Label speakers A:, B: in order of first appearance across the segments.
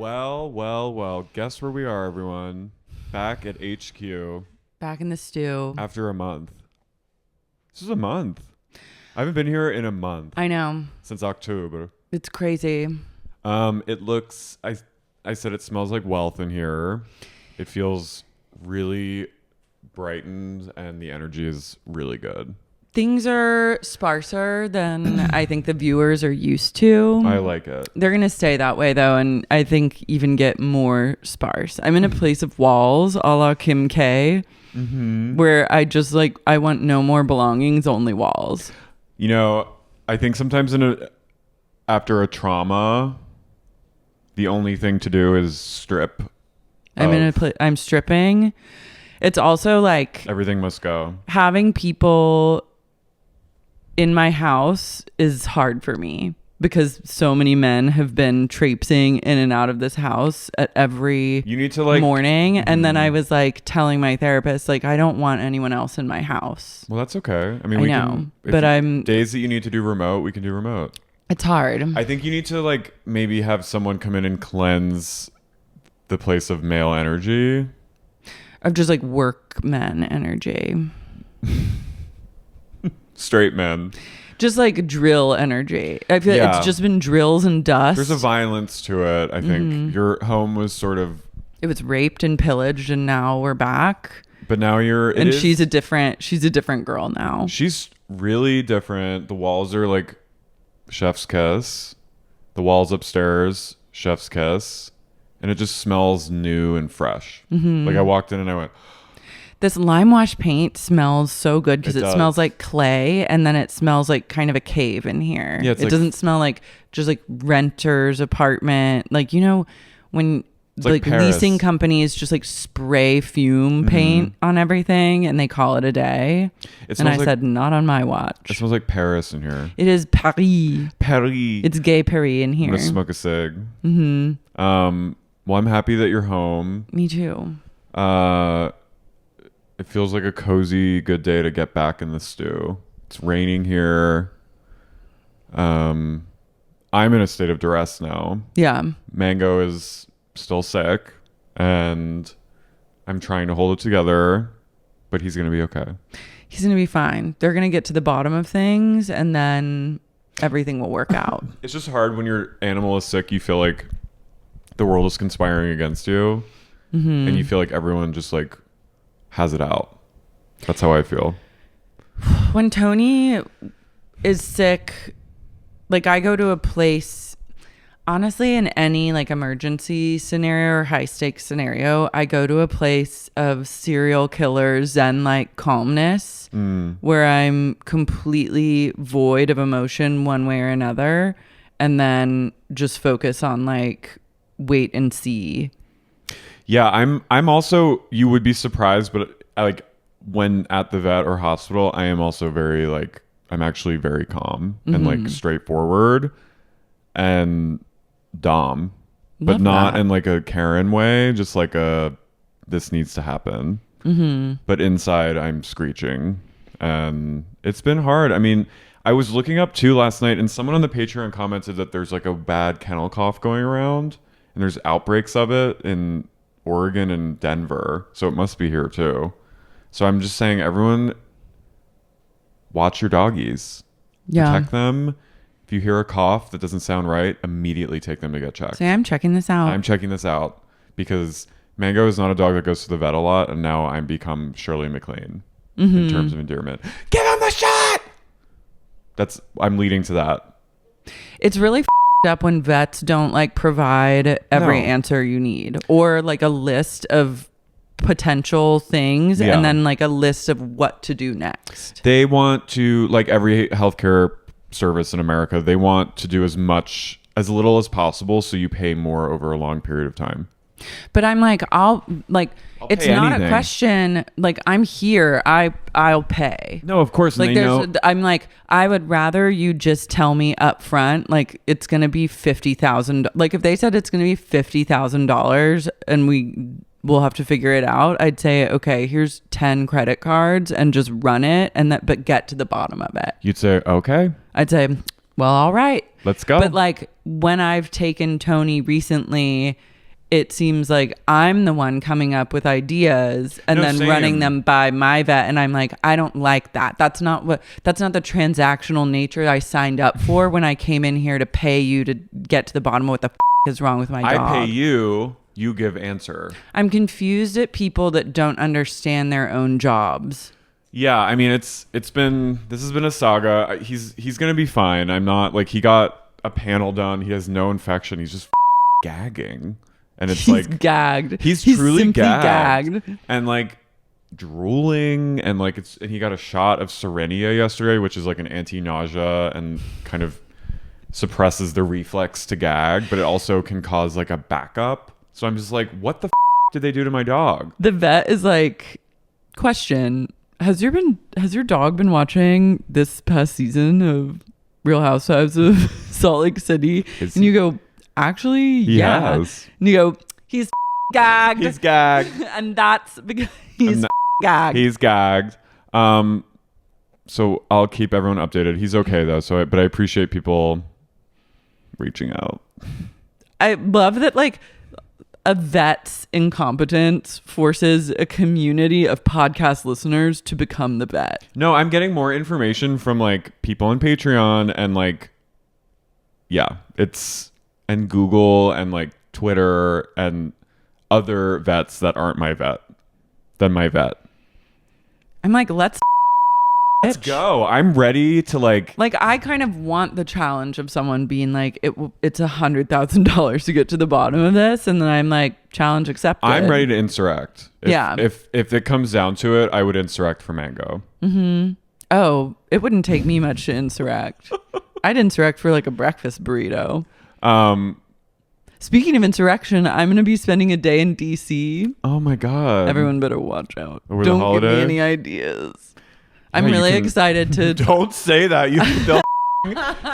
A: Well. Guess where we are, everyone? Back at HQ.
B: Back in the stew.
A: After a month. This is a month. I haven't been here in a month.
B: I know.
A: Since October.
B: It's crazy.
A: It looks... I said it smells like wealth in here. It feels really brightened and the energy is really good.
B: Things are sparser than I think the viewers are used to.
A: I like it.
B: They're going to stay that way, though, and I think even get more sparse. I'm in a place of walls, a la Kim K, where I want no more belongings, only walls.
A: You know, I think sometimes after a trauma, the only thing to do is strip.
B: I'm stripping. It's also like...
A: everything must go.
B: Having people... in my house is hard for me because so many men have been traipsing in and out of this house at every morning. And then I was like telling my therapist, like, I don't want anyone else in my house.
A: Well, that's okay. I mean, days that you need to do remote, we can do remote.
B: It's hard.
A: I think you need to like maybe have someone come in and cleanse the place of male energy.
B: Of just like work men energy.
A: Straight men.
B: Just like drill energy. I feel like it's just been drills and dust.
A: There's a violence to it. I think your home was sort of...
B: it was raped and pillaged and now we're back.
A: But now
B: she's a different girl now.
A: She's really different. The walls are like chef's kiss. The walls upstairs, chef's kiss. And it just smells new and fresh. Like I walked in and I went...
B: this lime wash paint smells so good because it smells like clay, and then it smells like kind of a cave in here. Yeah, it doesn't smell like just like renter's apartment. Like, you know, when like leasing companies just like spray fume paint on everything and they call it a day. And I said, not on my watch.
A: It smells like Paris in here.
B: It is Paris.
A: Paris.
B: It's gay Paris in here.
A: I'm gonna smoke a cig. Well, I'm happy that you're home.
B: Me too.
A: It feels like a cozy, good day to get back in the stew. It's raining here. I'm in a state of duress now.
B: Yeah.
A: Mango is still sick, and I'm trying to hold it together, but he's going to be okay.
B: He's going to be fine. They're going to get to the bottom of things, and then everything will work out.
A: It's just hard when your animal is sick. You feel like the world is conspiring against you, and you feel like everyone just like has it out. That's how I feel.
B: When Tony is sick, like I go to a place, honestly, in any like emergency scenario or high stakes scenario, I go to a place of serial killer zen like calmness where I'm completely void of emotion one way or another, and then just focus on like wait and see.
A: Yeah, I'm also, you would be surprised, but like when at the vet or hospital, I am also very like, I'm actually very calm and like straightforward and Dom, but not in like a Karen way, just like this needs to happen. But inside I'm screeching and it's been hard. I mean, I was looking up too last night and someone on the Patreon commented that there's like a bad kennel cough going around and there's outbreaks of it in Oregon and Denver, so it must be here too. So I'm just saying, everyone, watch your doggies. Protect them. If you hear a cough that doesn't sound right, immediately take them to get checked.
B: So I'm checking this out.
A: I'm checking this out because Mango is not a dog that goes to the vet a lot, and now I'm become Shirley MacLaine in terms of endearment. Give him the shot. I'm leading to that.
B: It's really up when vets don't like provide every answer you need, or like a list of potential things and then like a list of what to do next.
A: They want to, like every healthcare service in America, they want to do as little as possible so you pay more over a long period of time.
B: But I'm like, it's not
A: anything.
B: A question. Like, I'm here. I'll pay.
A: No, of course.
B: Like, I'm like, I would rather you just tell me up front, like, it's going to be $50,000. Like, if they said it's going to be $50,000 and we'll have to figure it out, I'd say, okay, here's 10 credit cards and just run it but get to the bottom of it.
A: You'd say, okay.
B: I'd say, well, all right.
A: Let's go.
B: But like when I've taken Tony recently, it seems like I'm the one coming up with ideas and then running them by my vet. And I'm like, I don't like that. That's not the transactional nature I signed up for when I came in here to pay you to get to the bottom of what the is wrong with my dog.
A: I pay you, you give answer.
B: I'm confused at people that don't understand their own jobs.
A: Yeah, I mean, this has been a saga. He's going to be fine. I'm not like, he got a panel done. He has no infection. He's just gagging. And it's
B: he's gagged.
A: He's truly gagged. And like drooling and like and he got a shot of Serenia yesterday, which is like an anti-nausea and kind of suppresses the reflex to gag, but it also can cause like a backup. So I'm just like, what the did they do to my dog?
B: The vet is like, question, has your dog been watching this past season of Real Housewives of Salt Lake City? And you go, actually, yeah.
A: Has.
B: And you go, he's gagged.
A: He's gagged.
B: And that's because he's gagged.
A: He's gagged. So I'll keep everyone updated. He's okay though. But I appreciate people reaching out.
B: I love that like a vet's incompetence forces a community of podcast listeners to become the vet.
A: No, I'm getting more information from like people on Patreon and like, yeah, and Google and like Twitter and other vets that aren't my vet.
B: I'm like, let's
A: go. I'm ready to like
B: I kind of want the challenge of someone being like, it's $100,000 to get to the bottom of this, and then I'm like, challenge accepted.
A: I'm ready to insurrect.
B: Yeah.
A: If it comes down to it, I would insurrect for mango.
B: Mm-hmm. Oh, it wouldn't take me much to insurrect. I'd insurrect for like a breakfast burrito. Speaking of insurrection, I'm going to be spending a day in DC.
A: Oh my God.
B: Everyone better watch out.
A: Over
B: Don't
A: the holiday?
B: give me any ideas. I'm really excited to...
A: Don't say that.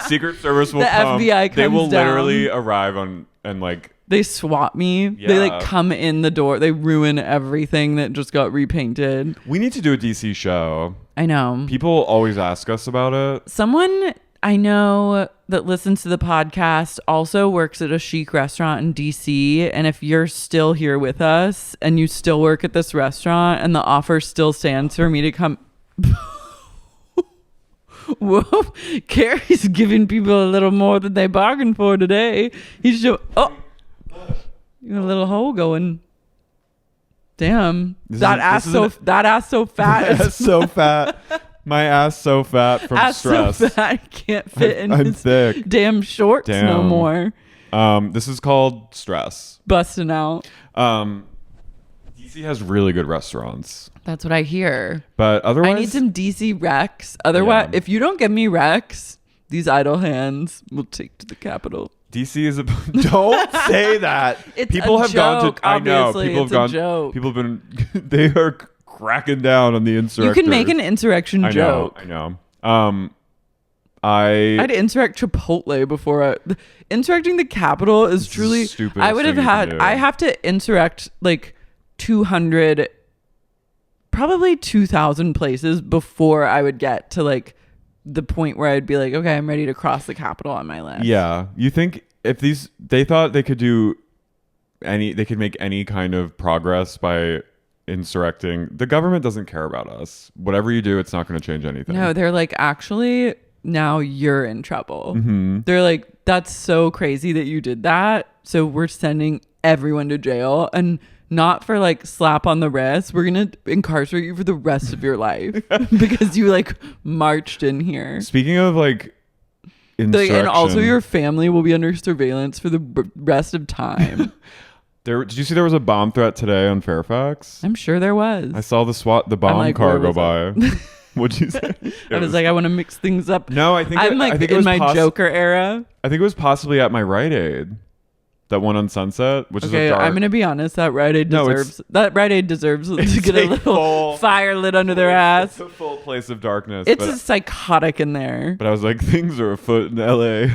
A: Secret Service will come.
B: The FBI comes
A: They will
B: down.
A: literally arrive and like...
B: They swat me.
A: Yeah.
B: They like come in the door. They ruin everything that just got repainted.
A: We need to do a DC show.
B: I know.
A: People always ask us about it.
B: Someone I know that listens to the podcast also works at a chic restaurant in DC. And if you're still here with us and you still work at this restaurant and the offer still stands for me to come... Whoa, Carey's giving people a little more than they bargained for today. He's you got a little hole going. Damn, that ass so fat.
A: Ass so fat. My ass so fat from
B: ass
A: stress.
B: So fat, I can't fit in
A: I'm
B: his
A: thick.
B: damn shorts no more.
A: This is called stress.
B: Busting out.
A: DC has really good restaurants.
B: That's what I hear.
A: But otherwise,
B: I need some DC Rex. Otherwise, if you don't give me Rex, these idle hands will take to the Capitol.
A: DC is a... Don't say that.
B: It's
A: people
B: a
A: have
B: joke,
A: gone to... I know.
B: obviously,
A: People
B: it's
A: have gone...
B: a joke.
A: People have been... They are cracking down on the insurrectors.
B: You can make an insurrection joke.
A: I know. I'd
B: insurrect Chipotle before insurrecting the Capitol is truly
A: stupid.
B: I would have had... I have to insurrect like 200... probably 2,000 places before I would get to like the point where I'd be like, okay, I'm ready to cross the Capitol on my list.
A: Yeah. You think if they thought they could they could make any kind of progress by insurrecting, the government doesn't care about us. Whatever you do, it's not going to change anything.
B: No, they're like, actually, now you're in trouble.
A: Mm-hmm.
B: They're like, that's so crazy that you did that. So we're sending everyone to jail, and not for like slap on the wrist. We're going to incarcerate you for the rest of your life because you like marched in here.
A: Speaking of like insurrection.
B: And also your family will be under surveillance for the rest of time.
A: Did you see there was a bomb threat today on Fairfax?
B: I'm sure there was.
A: I saw the bomb car go by. What'd you say?
B: I was like, I want to mix things up.
A: No, I think
B: I'm
A: it
B: in
A: was
B: my Joker era.
A: I think it was possibly at my Rite Aid. That one on Sunset, which is a dark...
B: I'm going to be honest. That Rite Aid deserves to get a little fire lit under their ass.
A: It's a full place of darkness.
B: It's a psychotic in there.
A: But I was like, things are afoot in LA.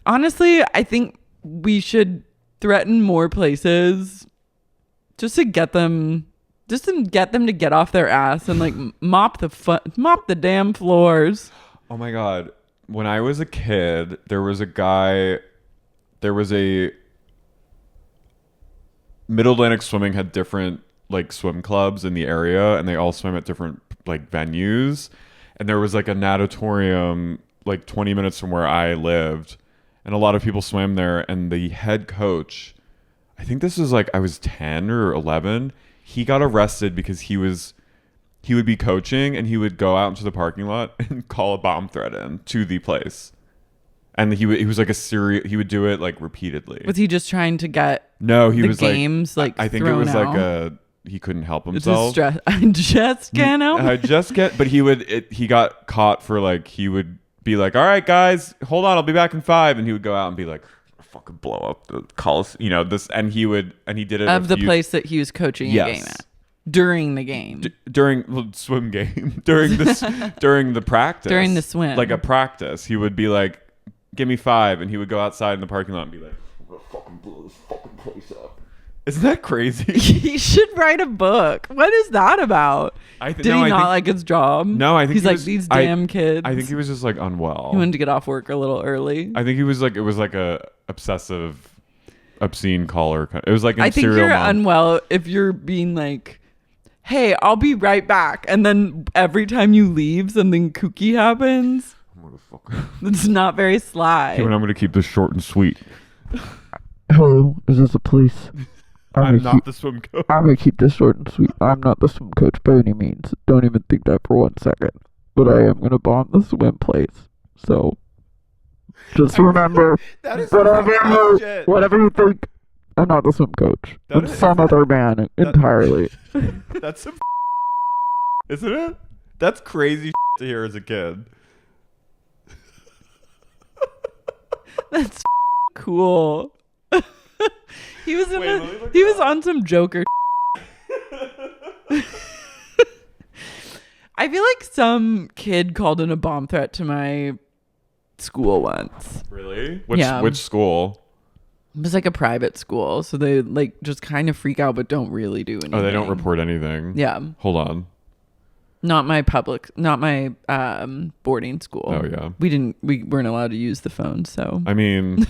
B: Honestly, I think we should threaten more places just to get them to get off their ass and like mop the damn floors.
A: Oh my God. when I was a kid, there was a Middle Atlantic Swimming had different like swim clubs in the area, and they all swim at different like venues. And there was like a natatorium like 20 minutes from where I lived, and a lot of people swam there. And the head coach, I think this was like I was 10 or 11, he got arrested because he would be coaching and he would go out into the parking lot and call a bomb threat in to the place. And he was like he would do it like repeatedly.
B: Was he just trying to get
A: he was
B: games like
A: I think it was
B: out?
A: like he couldn't help himself.
B: I just can't help.
A: But he got caught for like, he would be like, all right guys, hold on, I'll be back in 5. And he would go out and be like, fucking blow up the Coliseum, this. And he did it
B: of the place that he was coaching a game at. During the game,
A: swim game, during the practice,
B: during the swim,
A: like a practice, he would be like, "Give me 5," and he would go outside in the parking lot and be like, "I'm gonna fucking blow this fucking place up." Isn't that crazy?
B: He should write a book. What is that about? Did he not like his job?
A: No, I think
B: he's like these damn kids.
A: I think he was just like unwell.
B: He wanted to get off work a little early.
A: I think he was like, it was like a obsessive, obscene caller. It was like in
B: I think
A: Serial
B: you're
A: Mom.
B: unwell if you're being like, hey, I'll be right back. And then every time you leave, something kooky happens. It's not very sly.
A: I'm going to keep this short and sweet.
C: Hello, is this the police?
A: I'm not the swim coach.
C: I'm going to keep this short and sweet. I'm not the swim coach by any means. Don't even think that for 1 second. But I am going to bomb the swim place. So, just remember, whatever you think, I'm not the swim coach. I'm some other man entirely.
A: That's some isn't it? That's crazy to hear as a kid.
B: That's cool. He was he was on some Joker. I feel like some kid called in a bomb threat to my school once.
A: Really? Which school?
B: It was like a private school, so they like just kind of freak out but don't really do anything.
A: Oh, they don't report anything.
B: Yeah.
A: Hold on.
B: Not my boarding school.
A: Oh yeah.
B: We weren't allowed to use the phone, so.
A: I mean,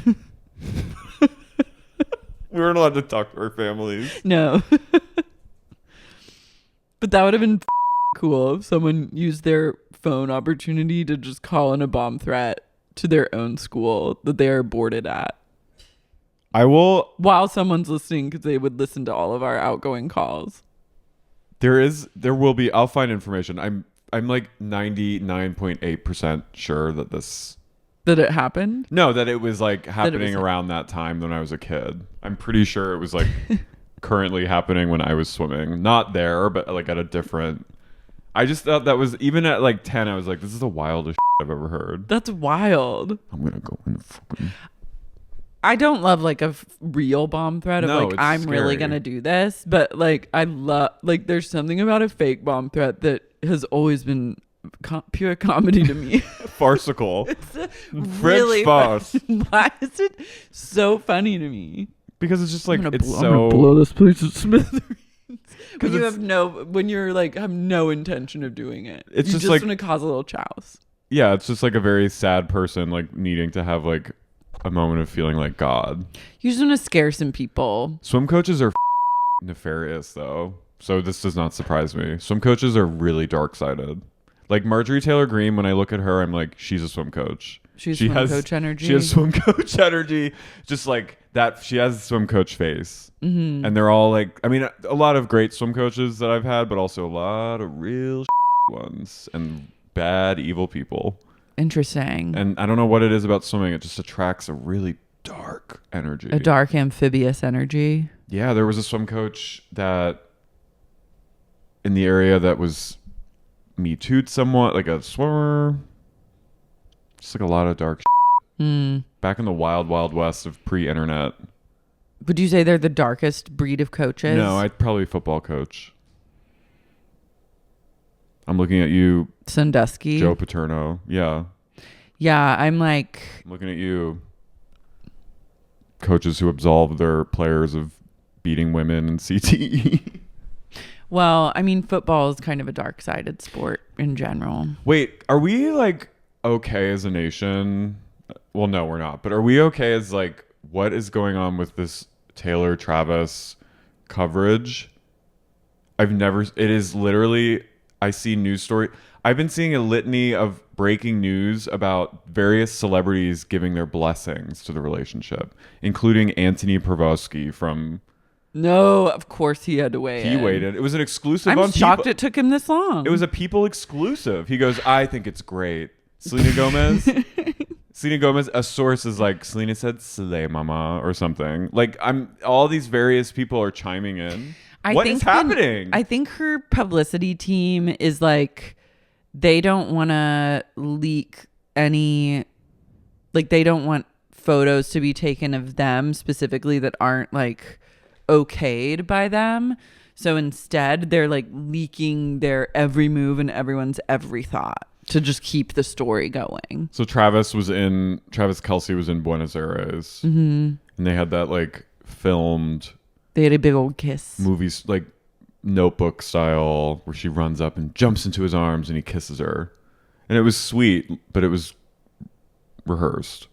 A: we weren't allowed to talk to our families.
B: No. But that would have been cool if someone used their phone opportunity to just call in a bomb threat to their own school that they are boarded at.
A: I will,
B: while someone's listening, because they would listen to all of our outgoing calls.
A: There will be. I'll find information. I'm like 99.8% sure that
B: it happened.
A: No, that it was like happening around that time when I was a kid. I'm pretty sure it was like currently happening when I was swimming. Not there, but like at a different. I just thought that was, even at like 10, I was like, this is the wildest I've ever heard.
B: That's wild.
A: I'm gonna go in fucking.
B: I don't love like a real bomb threat of like, I'm
A: scary.
B: really gonna do this, but like I love, like there's something about a fake bomb threat that has always been pure comedy to me.
A: Farcical.
B: It's really
A: farce.
B: Why is it so funny to me?
A: Because it's just like,
C: I'm gonna blow this place to smithereens.
B: When you're like have no intention of doing it.
A: It's
B: you
A: just
B: want
A: like
B: to cause a little chaos.
A: Yeah, it's just like a very sad person like needing to have like a moment of feeling like God.
B: You just want to scare some people.
A: Swim coaches are nefarious though, so this does not surprise me. Swim coaches are really dark-sided. Like Marjorie Taylor Greene, when I look at her, I'm like, she's a swim coach. She has coach energy. She has swim coach energy. Just like that, she has swim coach face. Mm-hmm. And they're all like, I mean, a lot of great swim coaches that I've had, but also a lot of real ones and bad, evil people.
B: Interesting.
A: And I don't know what it is about swimming. It just attracts a really dark energy.
B: A dark amphibious energy.
A: Yeah, there was a swim coach that in the area that was Me Too'd somewhat, like a swimmer. Just like a lot of dark back in the wild, wild west of pre-internet.
B: Would you say they're the darkest breed of coaches?
A: No, I'd probably football coach. I'm looking at you,
B: Sandusky.
A: Joe Paterno. Yeah.
B: Yeah, I'm
A: looking at you. Coaches who absolve their players of beating women in CTE.
B: Well, I mean, football is kind of a dark-sided sport in general.
A: Wait, are we like okay as a nation? Well, no, we're not. But are we okay as like what is going on with this Taylor Travis coverage? It is literally, I see news story. I've been seeing a litany of breaking news about various celebrities giving their blessings to the relationship, including Anthony Pervosky from.
B: No, of course he had to weigh in.
A: He waited. It was an exclusive.
B: I'm shocked it took him this long.
A: It was a People exclusive. He goes, I think it's great. Selena Gomez. Selena Gomez, a source is like, Selena said slay mama or something. Like all these various people are chiming in. What is happening?
B: I think her publicity team is like, they don't want to leak any, like they don't want photos to be taken of them specifically that aren't like okayed by them. So instead they're like leaking their every move and everyone's every thought to just keep the story going.
A: So Travis Kelce was in Buenos Aires, and they had that like filmed.
B: They had a big old kiss.
A: Movies like Notebook style, where she runs up and jumps into his arms and he kisses her, and it was sweet, but it was rehearsed.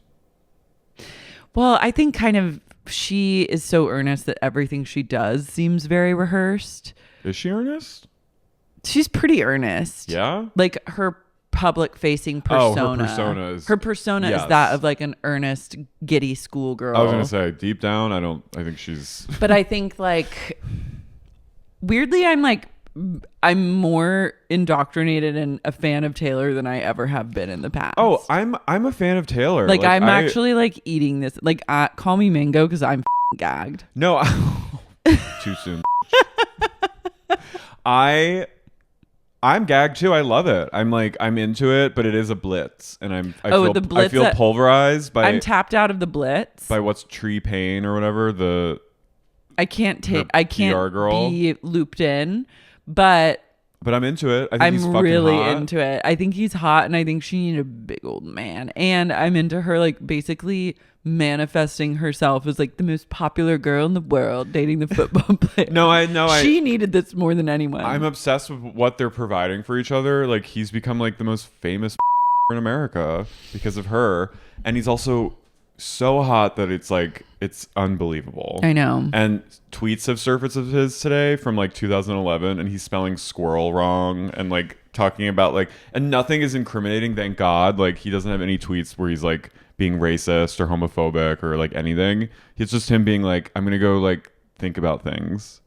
B: Well, I think kind of she is so earnest that everything she does seems very rehearsed.
A: Is she earnest?
B: She's pretty earnest.
A: Yeah,
B: like her public facing persona. Her persona
A: yes.
B: is that of like an earnest, giddy schoolgirl.
A: I was gonna say deep down, I think she's.
B: But I think like weirdly, I'm more indoctrinated and a fan of Taylor than I ever have been in the past.
A: Oh, I'm a fan of Taylor.
B: Like I'm actually like eating this. Like call me Mango because I'm gagged.
A: No, too soon. I'm gagged too. I love it. I'm into it, but it is a blitz, and I feel pulverized by.
B: I'm tapped out of the blitz
A: by what's Tree Paine or whatever
B: I can't be looped in, but
A: I'm into it. I think he's
B: I'm really
A: hot.
B: into it. I think he's hot, and I think she needs a big old man. And I'm into her like basically manifesting herself as like the most popular girl in the world dating the football player.
A: No, I know.
B: She needed this more than anyone.
A: I'm obsessed with what they're providing for each other. Like he's become like the most famous in America because of her, and he's also so hot that it's unbelievable.
B: I know.
A: And tweets have surfaced of his today from like 2011, and he's spelling squirrel wrong and like talking about like, and nothing is incriminating, thank God. Like he doesn't have any tweets where he's like being racist or homophobic or like anything. It's just him being like, I'm gonna go like think about things,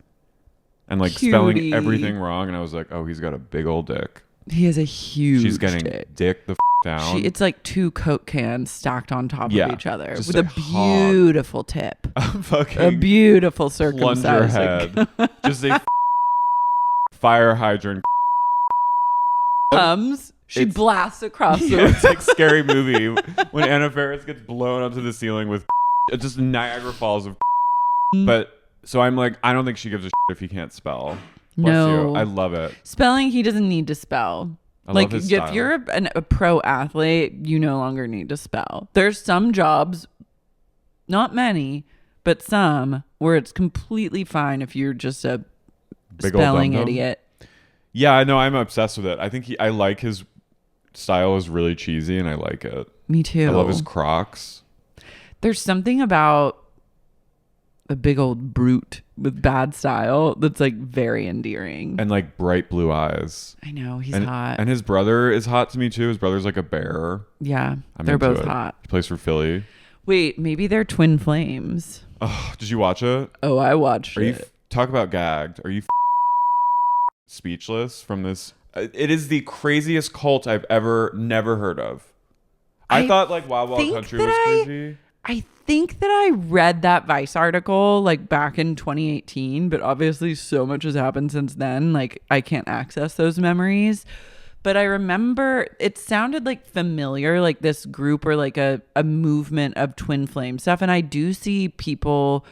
A: and like spelling everything wrong. And I was like, oh, he's got a big old dick.
B: He has a huge
A: She's getting dick the down.
B: It's like 2 Coke cans stacked on top of each other with a
A: hog.
B: beautiful tip.
A: A
B: beautiful circumcised
A: head. Just a fire hydrant.
B: Comes. She blasts across the room.
A: It's like Scary Movie when Anna Faris gets blown up to the ceiling with just Niagara Falls of. But so I'm like, I don't think she gives a shit if he can't spell. Bless you. I love it.
B: Spelling, he doesn't need to spell. Like if you're a pro athlete, you no longer need to spell. There's some jobs, not many, but some where it's completely fine if you're just a big spelling idiot.
A: Yeah, I know. I'm obsessed with it. I think I like his style is really cheesy, and I like it.
B: Me too.
A: I love his Crocs.
B: There's something about a big old brute with bad style that's like very endearing,
A: and like bright blue eyes.
B: I know he's hot,
A: and his brother is hot to me too. His brother's like a bear.
B: Yeah, they're both hot.
A: He plays for Philly.
B: Wait, maybe they're twin flames.
A: Oh, did you watch it?
B: Oh, I watched it.
A: Talk about gagged. Are you speechless from this? It is the craziest cult I've never heard of. I thought like Wild Wild Country was crazy.
B: I think that I read that Vice article like back in 2018, but obviously so much has happened since then. Like I can't access those memories. But I remember it sounded like familiar, like this group or like a movement of twin flame stuff. And I do see people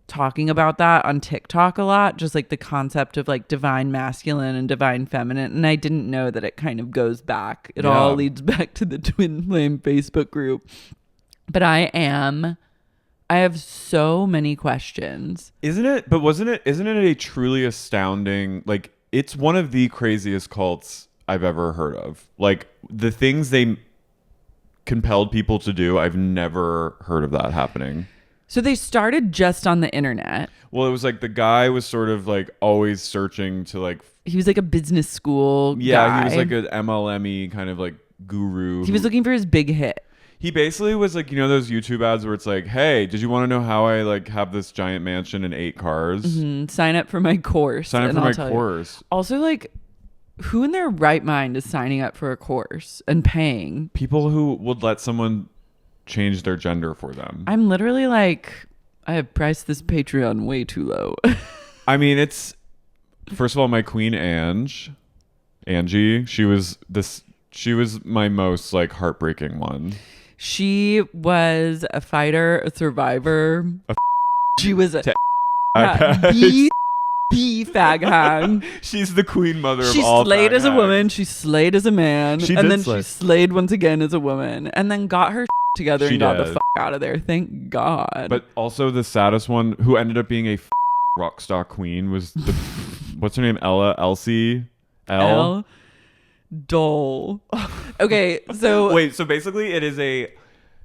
B: talking about that on TikTok a lot, just like the concept of like divine masculine and divine feminine. And I didn't know that it kind of goes back. It all leads back to the twin flame Facebook group. But I have so many questions.
A: Isn't it a truly astounding, it's one of the craziest cults I've ever heard of. Like the things they compelled people to do. I've never heard of that happening.
B: So they started just on the internet.
A: Well, it was like the guy was sort of like always searching to like.
B: He was like a business school
A: Yeah,
B: guy.
A: he was like an MLM-y kind of like guru.
B: He was looking for his big hit.
A: He basically was like, you know, those YouTube ads where it's like, hey, did you want to know how I like have this giant mansion and 8 cars?
B: Sign up for my course.
A: Sign up for my course.
B: Also, like, who in their right mind is signing up for a course and paying?
A: People who would let someone change their gender for them.
B: I'm literally like, I have priced this Patreon way too low.
A: I mean, it's first of all, my queen Angie, she was my most like heartbreaking one.
B: She was a fighter, a survivor. She was the fag hang.
A: She's the queen mother of
B: she
A: all.
B: She slayed as a
A: hags.
B: woman. She slayed as a man.
A: She
B: and
A: did
B: then
A: slay.
B: She slayed once again as a woman. And then got her together
A: She
B: and got
A: did.
B: the fuck out of there. Thank God.
A: But also the saddest one, who ended up being a rockstar queen, was the what's her name? Elsie.
B: L. Dole. Okay, so
A: wait, so basically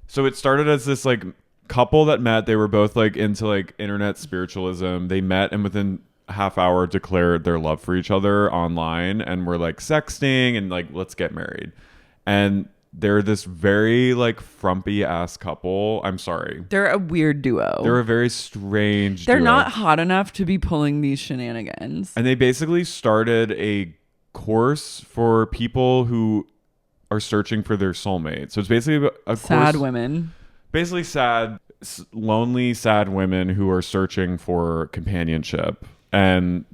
A: so it started as this like couple that met. They were both like into like internet spiritualism. They met and within a half hour declared their love for each other online and were like sexting and like, let's get married. And they're this very like frumpy ass couple. I'm sorry.
B: They're a weird duo.
A: They're a very strange
B: They're
A: duo.
B: not hot enough to be pulling these shenanigans.
A: And they basically started a course for people who are searching for their soulmate. So it's basically a
B: sad
A: course,
B: women.
A: Basically lonely, sad women who are searching for companionship. And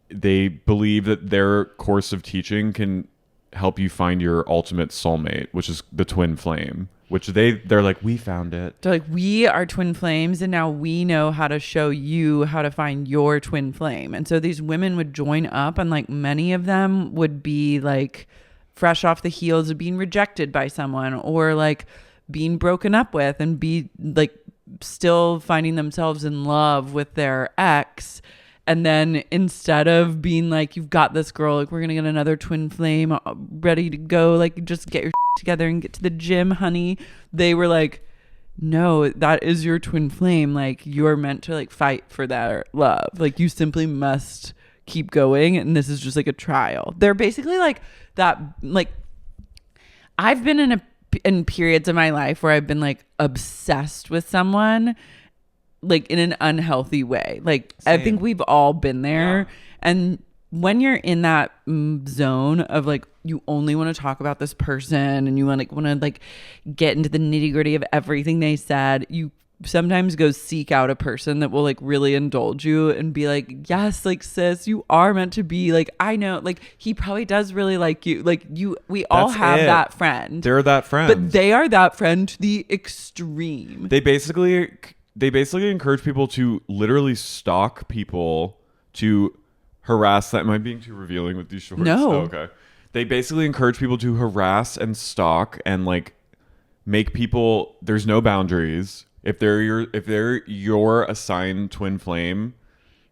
A: they believe that their course of teaching can help you find your ultimate soulmate, which is the twin flame, which they're like, we found it.
B: They're like, we are twin flames, and now we know how to show you how to find your twin flame. And so these women would join up, and like many of them would be like fresh off the heels of being rejected by someone or like being broken up with and be like still finding themselves in love with their ex. And then instead of being like, you've got this girl, like we're going to get another twin flame ready to go, like just get your together and get to the gym, honey. They were like, no, that is your twin flame. Like you're meant to like fight for that love. Like you simply must keep going. And this is just like a trial. They're basically like that. Like I've been in periods of my life where I've been like obsessed with someone, like in an unhealthy way. Like
A: Same.
B: I think we've all been there.
A: Yeah.
B: And when you're in that zone of like, you only want to talk about this person and you want to like get into the nitty gritty of everything they said, you sometimes go seek out a person that will like really indulge you and be like, yes, like sis, you are meant to be like, I know, like he probably does really like you. Like we all have that friend.
A: They're that friend.
B: But they are that friend to the extreme.
A: They basically encourage people to literally stalk people, to harass them. Am I being too revealing with these shorts?
B: No.
A: Oh, okay. They basically encourage people to harass and stalk and like make people, there's no boundaries. If they're your assigned twin flame,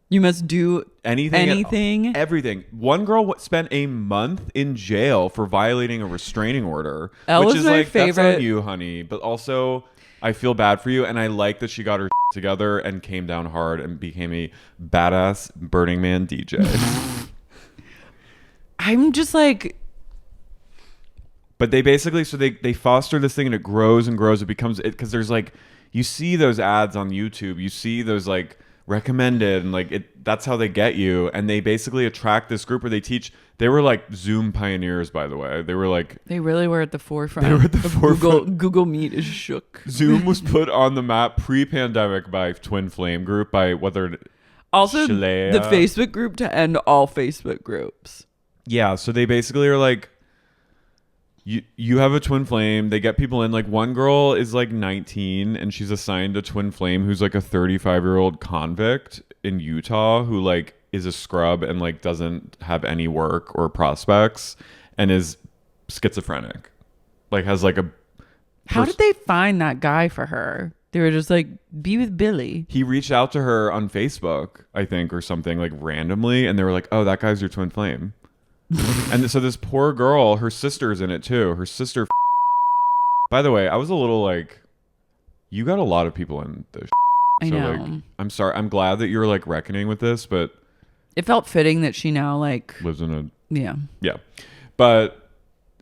B: you must do
A: anything. Everything. One girl spent a month in jail for violating a restraining order,
B: Elle
A: which
B: was
A: is
B: my
A: like,
B: favorite.
A: that's on you, honey. But also, I feel bad for you, and I like that she got her together and came down hard and became a badass Burning Man DJ.
B: I'm just like,
A: but they basically, so they foster this thing and it grows and grows. It becomes it because there's like, you see those ads on YouTube, you see those like recommended, and like that's how they get you. And they basically attract this group where they teach. They were like Zoom pioneers, by the way. They were like,
B: they really were at the forefront.
A: They were at the forefront.
B: Google Meet is shook.
A: Zoom was put on the map pre-pandemic by Twin Flame Group, by whether
B: also
A: Shalea.
B: the Facebook group to end all Facebook groups.
A: Yeah, so they basically are like, you have a twin flame. They get people in. Like one girl is like 19 and she's assigned a twin flame who's like a 35-year-old convict in Utah who like is a scrub and like doesn't have any work or prospects and is schizophrenic. Like has like a...
B: How did they find that guy for her? They were just like, be with Billy.
A: He reached out to her on Facebook, I think, or something, like randomly, and they were like, oh, that guy's your twin flame. And so this poor girl, her sister's in it too. Her sister By the way, I was a little like, you got a lot of people in this.
B: I
A: So
B: know.
A: like, I'm sorry. I'm glad that you're like reckoning with this, but
B: It felt fitting that she now like
A: lives in a
B: yeah.
A: But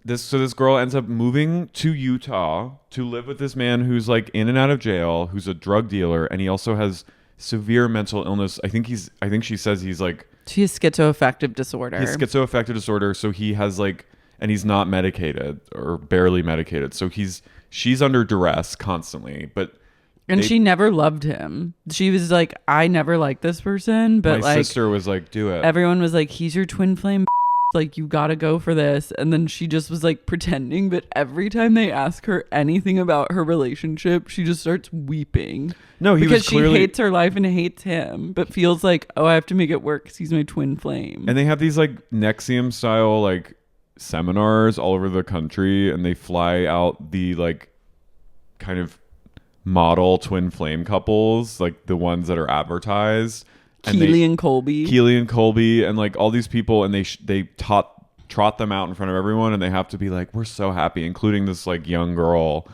A: this girl ends up moving to Utah to live with this man who's like in and out of jail, who's a drug dealer, and he also has severe mental illness. I think she says he's like
B: She has schizoaffective disorder.
A: He has schizoaffective disorder, so he has like, and he's not medicated or barely medicated, so she's under duress constantly. But
B: she never loved him. She was like, I never liked this person, but
A: my
B: like
A: sister was like, do it.
B: Everyone was like, he's your twin flame. Like, you gotta go for this. And then she just was like pretending, but every time they ask her anything about her relationship, she just starts weeping.
A: No,
B: because
A: she
B: hates her life and hates him, but feels like, oh, I have to make it work because he's my twin flame.
A: And they have these like Nexium style like seminars all over the country, and they fly out the like kind of model twin flame couples, like the ones that are advertised.
B: Keely and Colby,
A: and like all these people, and they trot them out in front of everyone, and they have to be like, we're so happy, including this like young girl.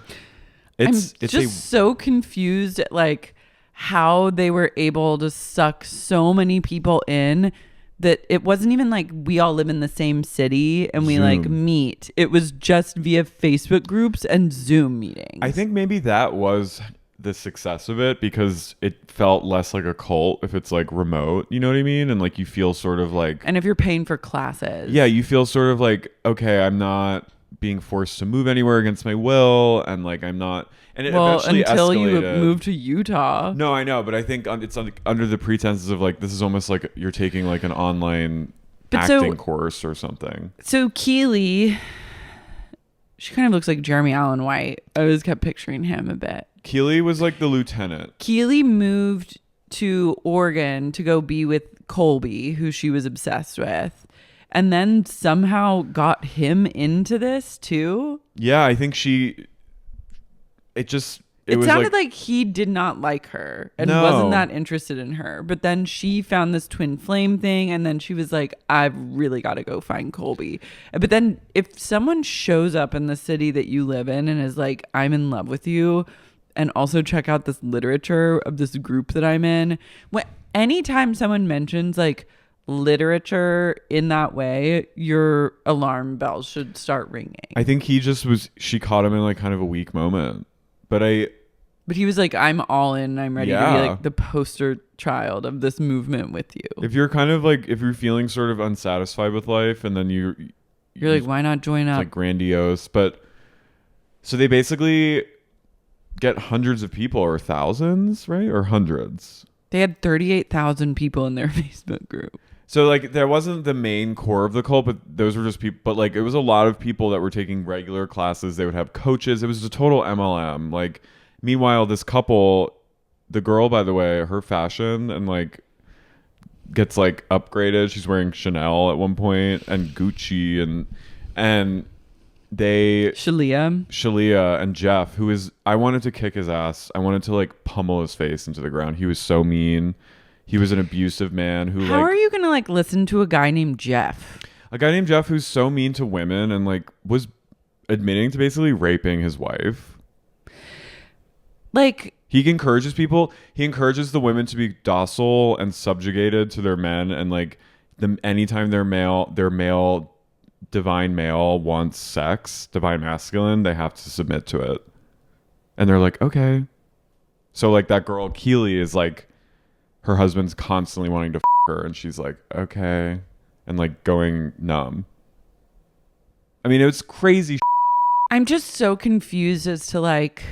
A: It's
B: so confused at like how they were able to suck so many people in, that it wasn't even like we all live in the same city and we
A: Zoom.
B: like meet. It was just via Facebook groups and Zoom meetings.
A: I think maybe that was the success of it, because it felt less like a cult if it's like remote, you know what I mean? And like you feel sort of like,
B: and if you're paying for classes,
A: yeah, you feel sort of like, okay, I'm not being forced to move anywhere against my will, and like I'm not, and it eventually
B: until
A: escalated.
B: you move to Utah.
A: No, I know, but I think it's under the pretenses of like, this is almost like you're taking like an online acting course or something.
B: So Keely, she kind of looks like Jeremy Allen White. I always kept picturing him a bit.
A: Keely was like the lieutenant.
B: Keely moved to Oregon to go be with Colby, who she was obsessed with, and then somehow got him into this too.
A: Yeah, I think it
B: sounded like he did not like her and wasn't that interested in her. But then she found this twin flame thing, and then she was like, I've really got to go find Colby. But then if someone shows up in the city that you live in and is like, I'm in love with you, and also check out this literature of this group that I'm in. Anytime someone mentions like literature in that way, your alarm bells should start ringing.
A: I think she caught him in like kind of a weak moment. But
B: he was like, I'm all in. I'm ready to be like the poster child of this movement with you.
A: If you're kind of like, if you're feeling sort of unsatisfied with life, and then you're
B: like, why not join up?
A: Like grandiose. But so they basically get hundreds of people, or thousands, right? Or hundreds.
B: They had 38,000 people in their Facebook group.
A: So like there wasn't the main core of the cult, but those were just people. But like it was a lot of people that were taking regular classes. They would have coaches. It was a total MLM. Like meanwhile, this couple, the girl, by the way, her fashion and like gets like upgraded. She's wearing Chanel at one point and Gucci and Shalia and Jeff, who is, I wanted to kick his ass. I wanted to like pummel his face into the ground. He was so mean. He was an abusive man who
B: How are you going to like listen to a guy named Jeff?
A: A guy named Jeff who's so mean to women and like was admitting to basically raping his wife.
B: Like
A: he encourages people. He encourages the women to be docile and subjugated to their men, and like anytime their male divine male wants sex, divine masculine, they have to submit to it. And they're like, okay. So like that girl Keely is like, her husband's constantly wanting to her, and she's like, okay, and like going numb. I mean, it was crazy.
B: I'm just so confused as to like,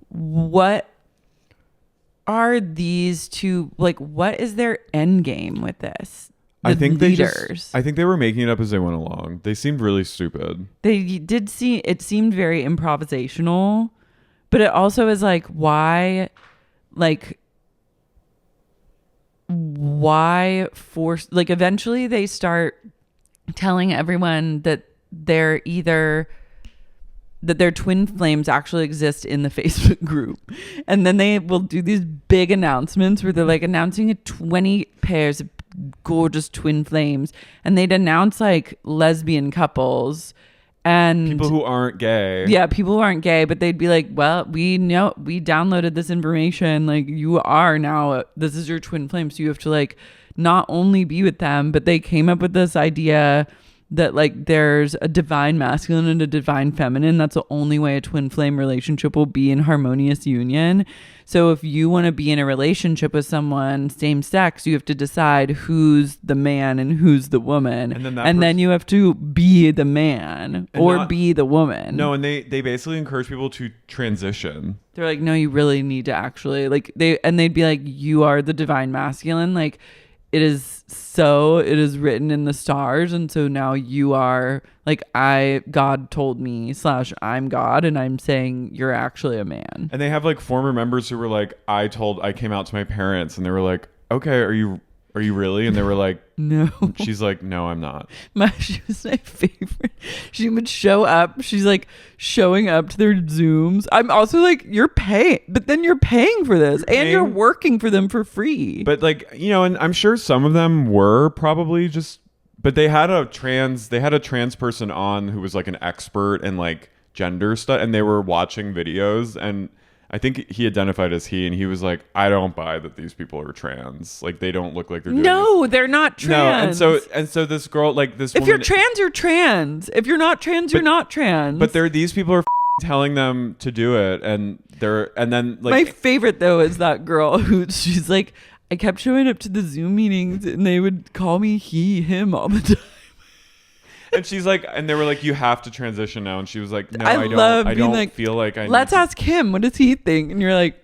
B: what are these two, like, what is their end game with this?
A: I think they were making it up as they went along. They seemed really stupid.
B: It seemed very improvisational, but it also is like, why force, like eventually they start telling everyone that their twin flames actually exist in the Facebook group. And then they will do these big announcements where they're like announcing 20 pairs of gorgeous twin flames, and they'd announce like lesbian couples And
A: people who aren't gay.
B: Yeah, people who aren't gay, but they'd be like, well, we know, we downloaded this information. Like, you are now, this is your twin flame. So you have to like not only be with them, but they came up with this idea that like there's a divine masculine and a divine feminine. That's the only way a twin flame relationship will be in harmonious union. So if you want to be in a relationship with someone same sex, you have to decide who's the man and who's the woman. And then you have to be the man or be the woman.
A: No, and they basically encourage people to transition.
B: They're like, no, you really need to actually like they'd be like, you are the divine masculine. Like, it is written in the stars, and so now you are like, God told me / I'm God, and I'm saying you're actually a man.
A: And they have like former members who were like, I came out to my parents, and they were like, okay, are you really? And they were like,
B: no.
A: She's like, no, I'm not.
B: She was my favorite. She would show up. She's like showing up to their Zooms. I'm also like, you're paying, but then you're paying for this and you're working for them for free.
A: But like, you know, and I'm sure some of them were probably just, but they had a trans person on who was like an expert in like gender stuff, and they were watching videos, and I think he identified as he, and he was like, I don't buy that these people are trans. Like, they don't look like they're doing this.
B: They're not trans.
A: No, and so this girl, like this
B: if
A: woman,
B: you're trans, you're trans. If you're not trans, you're not trans.
A: But these people are telling them to do it, and then like,
B: my favorite though is that girl who, she's like, I kept showing up to the Zoom meetings and they would call me he, him all the time.
A: And she's like, and they were like, you have to transition now. And she was like, no, I don't
B: like,
A: feel like I
B: let's ask him, what does he think? And you're like,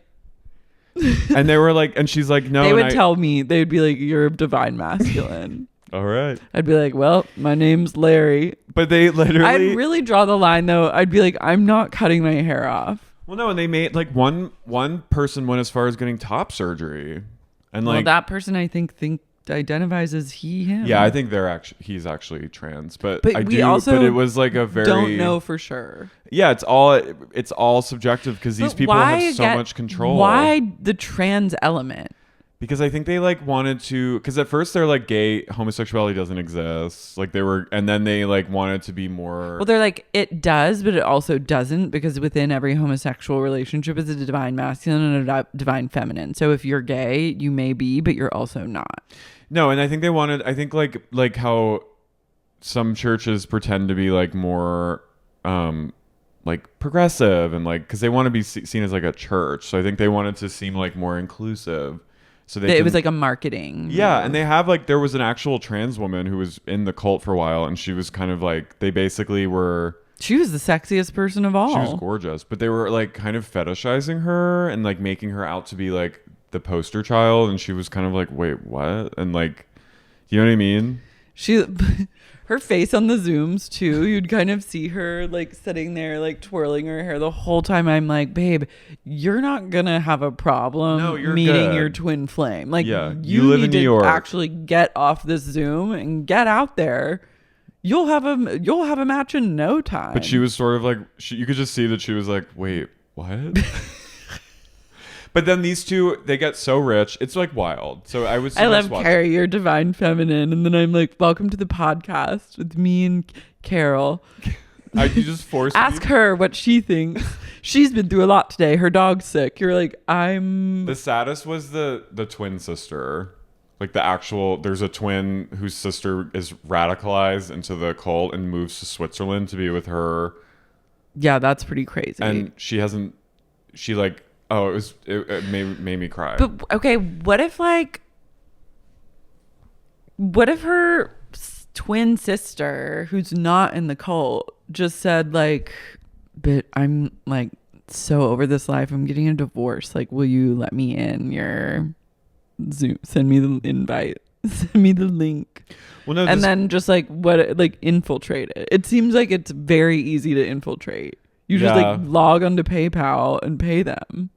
A: and they were like, and she's like, no.
B: They would tell me, they'd be like, you're a divine masculine.
A: All right.
B: I'd be like, well, my name's Larry.
A: But they literally,
B: I'd really draw the line though. I'd be like, I'm not cutting my hair off.
A: Well, no, and they made like one person went as far as getting top surgery, and like
B: that person I think identifies as he, him.
A: Yeah, I think he's actually trans, but
B: it
A: was like a very,
B: don't know for sure.
A: Yeah, it's all subjective because these people have so much control.
B: Why the trans element?
A: Because I think they like wanted to, because at first they're like, gay homosexuality doesn't exist, like they were, and then they like wanted to be more,
B: well, they're like, it does, but it also doesn't, because within every homosexual relationship is a divine masculine and a divine feminine. So if you're gay, you may be, but you're also not.
A: No, and I think like how some churches pretend to be like more like progressive, and like, because they want to be seen as like a church, so I think they wanted to seem like more inclusive. So it
B: was like a marketing.
A: Yeah, and they have like, there was an actual trans woman who was in the cult for a while, and she was kind of like, they basically were,
B: she was the sexiest person of all.
A: She was gorgeous, but they were like kind of fetishizing her and like making her out to be like the poster child, and she was kind of like, wait, what? And like, you know what I mean?
B: Her face on the Zooms too, you'd kind of see her like sitting there like twirling her hair the whole time. I'm like, babe, you're not gonna have a problem meeting your twin flame. Like,
A: yeah,
B: you
A: live
B: need
A: in New
B: to
A: York.
B: Actually get off this Zoom and get out there. You'll have a match in no time.
A: But she was sort of like, you could just see that she was like, wait, what? But then these two, they get so rich. It's like wild. So I love
B: Carey, your divine feminine. And then I'm like, welcome to the podcast with me and Carol.
A: You just forced
B: Ask her what she thinks. She's been through a lot today. Her dog's sick. You're like, The
A: saddest was the twin sister. Like there's a twin whose sister is radicalized into the cult and moves to Switzerland to be with her.
B: Yeah, that's pretty crazy.
A: And it made me cry.
B: But okay, what if her twin sister, who's not in the cult, just said like, but I'm like so over this life, I'm getting a divorce, like, will you let me in your Zoom, send me the invite, send me the link. Well, no, and then just like infiltrate it. It seems like it's very easy to infiltrate. You just like log onto PayPal and pay them.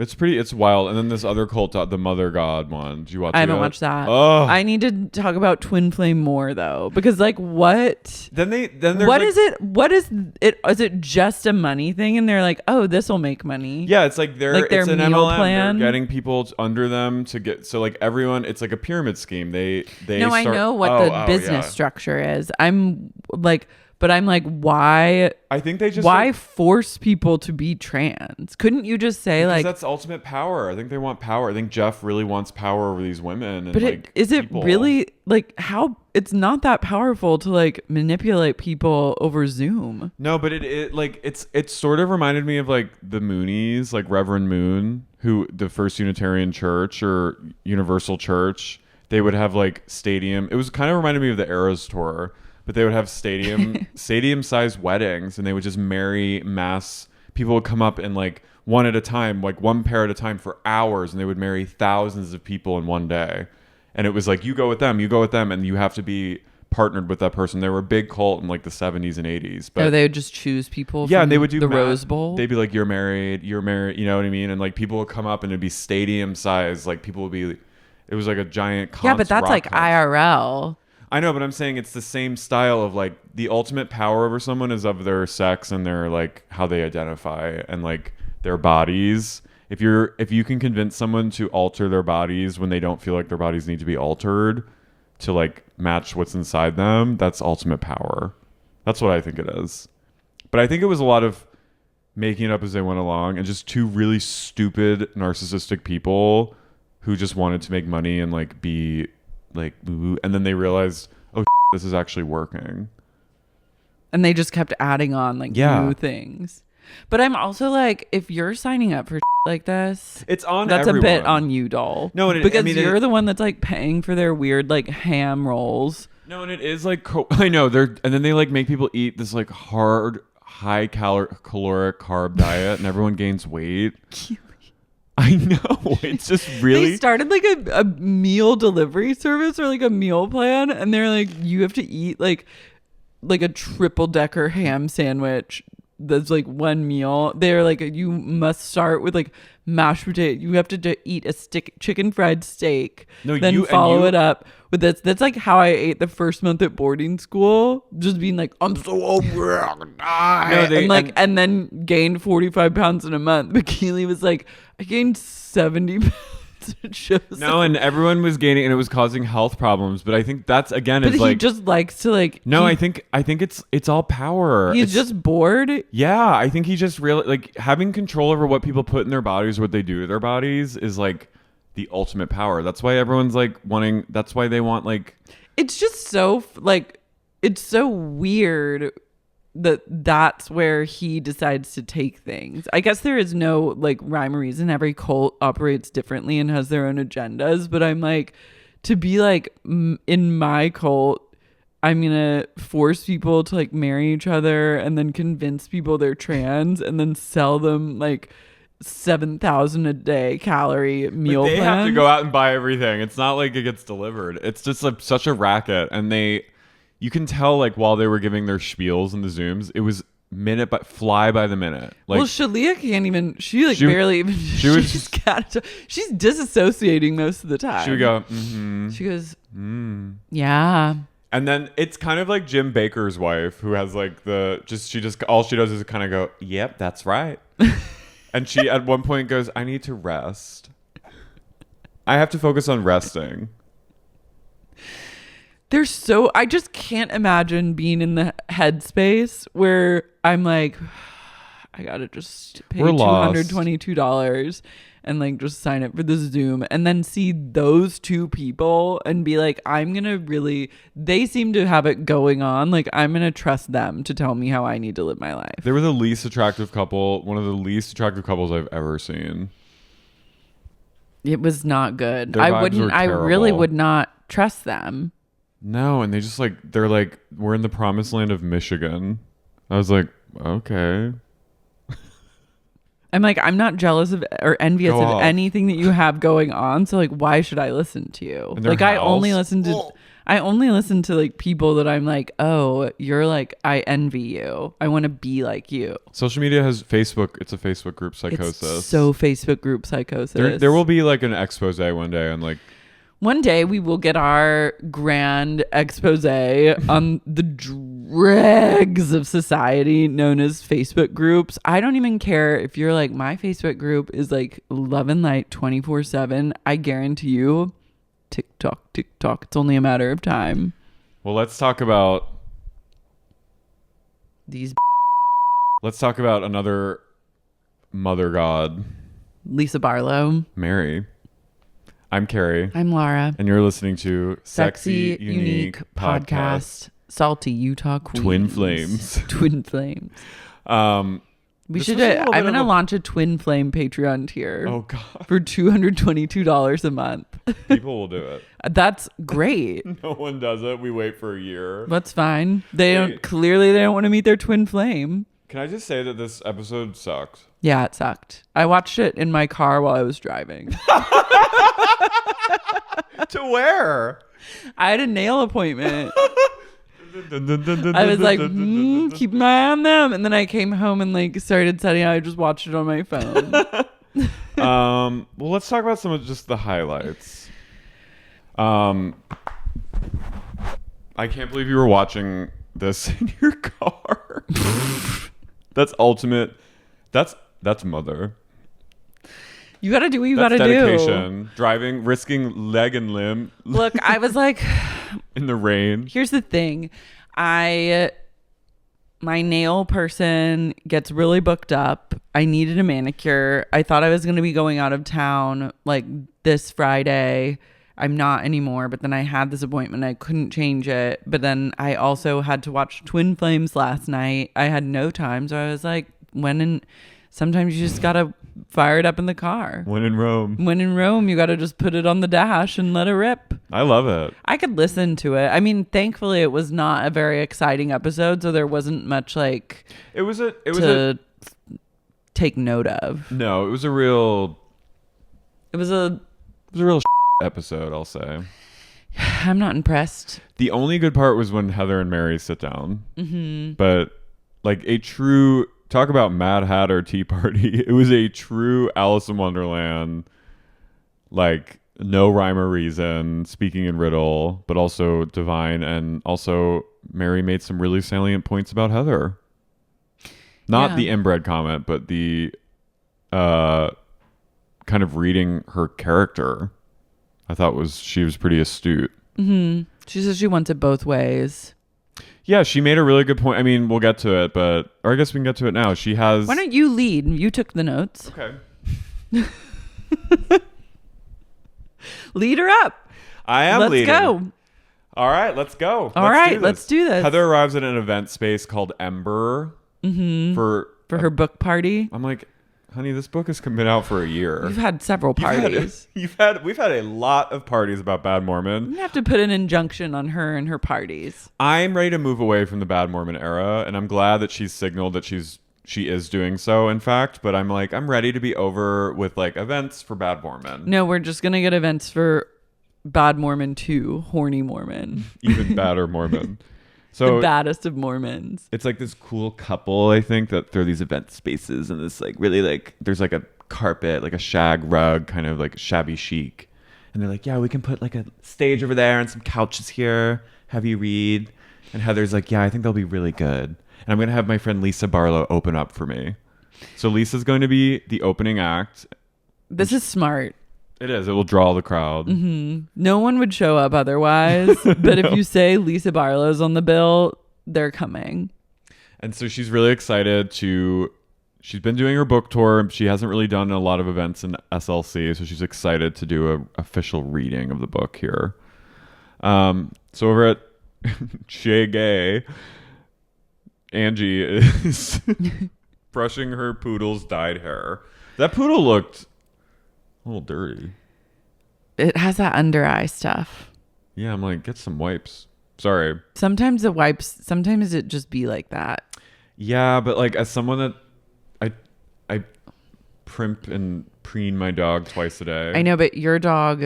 A: It's wild. And then this other cult, the Mother God one. Did you watch it?
B: I haven't watched that.
A: Oh.
B: I need to talk about twin flame more though, because like what?
A: Then
B: what is it? What is it? Is it just a money thing? And they're like, oh, this will make money.
A: Yeah, it's like
B: their
A: it's an
B: meal
A: MLM.
B: plan.
A: They're getting people under them to get, so like everyone. It's like a pyramid scheme. I know
B: what the business structure is. I'm like But I'm like, why?
A: I think they just
B: why force people to be trans? Couldn't you just say
A: because
B: like
A: that's ultimate power? I think they want power. I think Jeff really wants power over these women. And
B: but
A: like,
B: is it
A: people.
B: really like how? It's not that powerful to like manipulate people over Zoom.
A: No, but it sort of reminded me of like the Moonies, like Reverend Moon, who the First Unitarian Church or Universal Church. They would have like stadium. It was kind of reminded me of the Eras Tour. But they would have stadium-sized weddings, and they would just marry mass. People would come up and like one at a time, like one pair at a time for hours, and they would marry thousands of people in one day. And it was like, you go with them, and you have to be partnered with that person. They were a big cult in like the 70s and 80s. But
B: they would just choose people.
A: Yeah,
B: from
A: and they would do
B: the Rose Bowl.
A: They'd be like, you're married. You know what I mean? And like people would come up, and it'd be stadium-sized. Like people would be. It was like a giant.
B: Yeah, but that's like concert. IRL.
A: I know, but I'm saying it's the same style of like the ultimate power over someone is of their sex and their like how they identify and like their bodies. If you can convince someone to alter their bodies when they don't feel like their bodies need to be altered to like match what's inside them, that's ultimate power. That's what I think it is. But I think it was a lot of making it up as they went along and just two really stupid narcissistic people who just wanted to make money and like be like and then they realized, oh, this is actually working,
B: and they just kept adding on like new things. But I'm also like, if you're signing up for like this,
A: it's on
B: that's
A: everyone.
B: A bit on you, doll.
A: No,
B: because you're the one that's like paying for their weird like ham rolls.
A: No, and it is like I know and then they like make people eat this like hard high caloric carb diet and everyone gains weight. I know. It's just really.
B: They started like a meal delivery service or like a meal plan, and they're like, you have to eat like a triple decker ham sandwich. That's like one meal. They're like, you must start with like mashed potato. You have to eat a chicken fried steak. Then follow it up with this. That's like how I ate the first month at boarding school. Just being like, I'm so hungry, I'm gonna die. And then gained 45 pounds in a month. But Keely was like, I gained 70 pounds.
A: No, and everyone was gaining, and it was causing health problems. But I think that's again is like
B: he just likes to like.
A: No, I think it's all power.
B: He's just bored.
A: Yeah, I think he just really like having control over what people put in their bodies, what they do to their bodies, is like the ultimate power. That's why everyone's like wanting. That's why they want like.
B: It's just so like, it's so weird that's where he decides to take things. I guess there is no like rhyme or reason. Every cult operates differently and has their own agendas, but I'm like, to be like in my cult, I'm gonna force people to like marry each other and then convince people they're trans and then sell them like 7,000 a day calorie meal
A: plans. They
B: plans.
A: have to go out and buy everything. It's not like it gets delivered. It's just such a racket, and you can tell like while they were giving their spiels in the Zooms, it was minute but fly by the minute. Like,
B: well, Shalia can't even. She barely even. She's disassociating most of the time.
A: She would go. Mm-hmm.
B: She goes. Yeah.
A: And then it's kind of like Jim Baker's wife, who has like all she does is kind of go, "Yep, that's right." And she at one point goes, "I need to rest. I have to focus on resting."
B: I just can't imagine being in the headspace where I'm like, I gotta just pay $222 and like just sign up for this Zoom and then see those two people and be like, they seem to have it going on. Like, I'm gonna trust them to tell me how I need to live my life.
A: They were the least attractive couple, one of the least attractive couples I've ever seen.
B: It was not good.
A: I
B: really would not trust them.
A: No, and they just like, they're like, we're in the promised land of Michigan. I was like, okay.
B: I'm like, I'm not jealous of or envious of anything that you have going on. So like, why should I listen to you? Like, I only listen to like people that I'm like, oh, you're like, I envy you. I want to be like you.
A: Social media has Facebook. It's a Facebook group psychosis.
B: It's so Facebook group psychosis.
A: There will be like an expose one day on like.
B: One day we will get our grand expose on the dregs of society known as Facebook groups. I don't even care if you're like, my Facebook group is like love and light 24/7. I guarantee you, TikTok. It's only a matter of time.
A: Well, let's talk about
B: these
A: Let's talk about another mother god,
B: Lisa Barlow.
A: Mary. I'm Carey.
B: I'm Lara.
A: And you're listening to
B: Sexy Unique Podcast. Salty Utah Queens.
A: Twin Flames.
B: Twin Flames. We
A: This
B: should.
A: was a little
B: I'm
A: bit
B: gonna
A: of a-
B: launch a Twin Flame Patreon tier.
A: Oh God.
B: For $222 a month.
A: People will do it.
B: That's great.
A: No one does it. We wait for a year.
B: That's fine. They
A: Wait.
B: don't. Clearly, they don't want to meet their twin flame.
A: Can I just say that this episode sucked?
B: Yeah, it sucked. I watched it in my car while I was driving.
A: To where?
B: I had a nail appointment. I was like, keep my eye on them. And then I came home and like started setting out. I just watched it on my phone.
A: Well, let's talk about some of just the highlights. I can't believe you were watching this in your car. That's ultimate. That's mother.
B: You got to do what you
A: That's
B: got to do.
A: dedication. Driving, risking leg and limb.
B: Look, I was like,
A: in the rain.
B: here's the thing. My nail person gets really booked up. I needed a manicure. I thought I was going to be going out of town like this Friday. I'm not anymore, but then I had this appointment. I couldn't change it. But then I also had to watch Twin Flames last night. I had no time. So I was like, sometimes you just got to fire it up in the car.
A: When in Rome.
B: When in Rome, you got to just put it on the dash and let it rip.
A: I love it.
B: I could listen to it. I mean, thankfully, it was not a very exciting episode, so there wasn't much like
A: It was a
B: take note of.
A: no, it was a real
B: I'm
A: episode, I'll say.
B: not impressed.
A: The only good part was when Heather and Mary sit down. Mm-hmm. But like a true talk about Mad Hatter Tea Party. It was a true Alice in Wonderland, like no rhyme or reason, speaking in riddle, but also divine, and also Mary made some really salient points about Heather. Not the inbred comment, but the kind of reading her character. I thought she was pretty astute.
B: Mm-hmm. She says she wants it both ways.
A: Yeah, she made a really good point. I mean, we'll get to it, or I guess we can get to it now. She has.
B: Why don't you lead? You took the notes.
A: Okay.
B: Lead her up.
A: I am
B: Let's
A: leading.
B: go.
A: All right, let's go.
B: All right, let's do this.
A: Heather arrives at an event space called Ember for
B: her book party.
A: I'm like, honey, this book has been out for a year.
B: You've had several parties.
A: We've had a lot of parties about Bad Mormon.
B: You have to put an injunction on her and her parties.
A: I'm ready to move away from the Bad Mormon era, and I'm glad that she's signaled that she is doing so, in fact. But I'm like, I'm ready to be over with like events for Bad Mormon.
B: No, we're just gonna get events for Bad Mormon 2, Horny Mormon.
A: Even badder Mormon. So
B: the baddest of Mormons.
A: it's like this cool couple, I think, that throw these event spaces, and this like really like there's like a carpet, like a shag rug, kind of like shabby chic. And they're like, yeah, we can put like a stage over there and some couches here, have you read. And Heather's like, yeah, I think they'll be really good. And I'm going to have my friend Lisa Barlow open up for me. So Lisa's going to be the opening act.
B: This is smart.
A: It is. It will draw the crowd.
B: Mm-hmm. No one would show up otherwise. But if you say Lisa Barlow's on the bill, they're coming.
A: And so she's really excited she's been doing her book tour. She hasn't really done a lot of events in SLC. So she's excited to do an official reading of the book here. So over at Chez Gay, Angie is brushing her poodle's dyed hair. That poodle looked a little dirty.
B: It has that under eye stuff.
A: Yeah, I'm like, get some wipes. Sorry.
B: Sometimes it just be like that.
A: Yeah, but like as someone that I primp and preen my dog twice a day.
B: I know, but your dog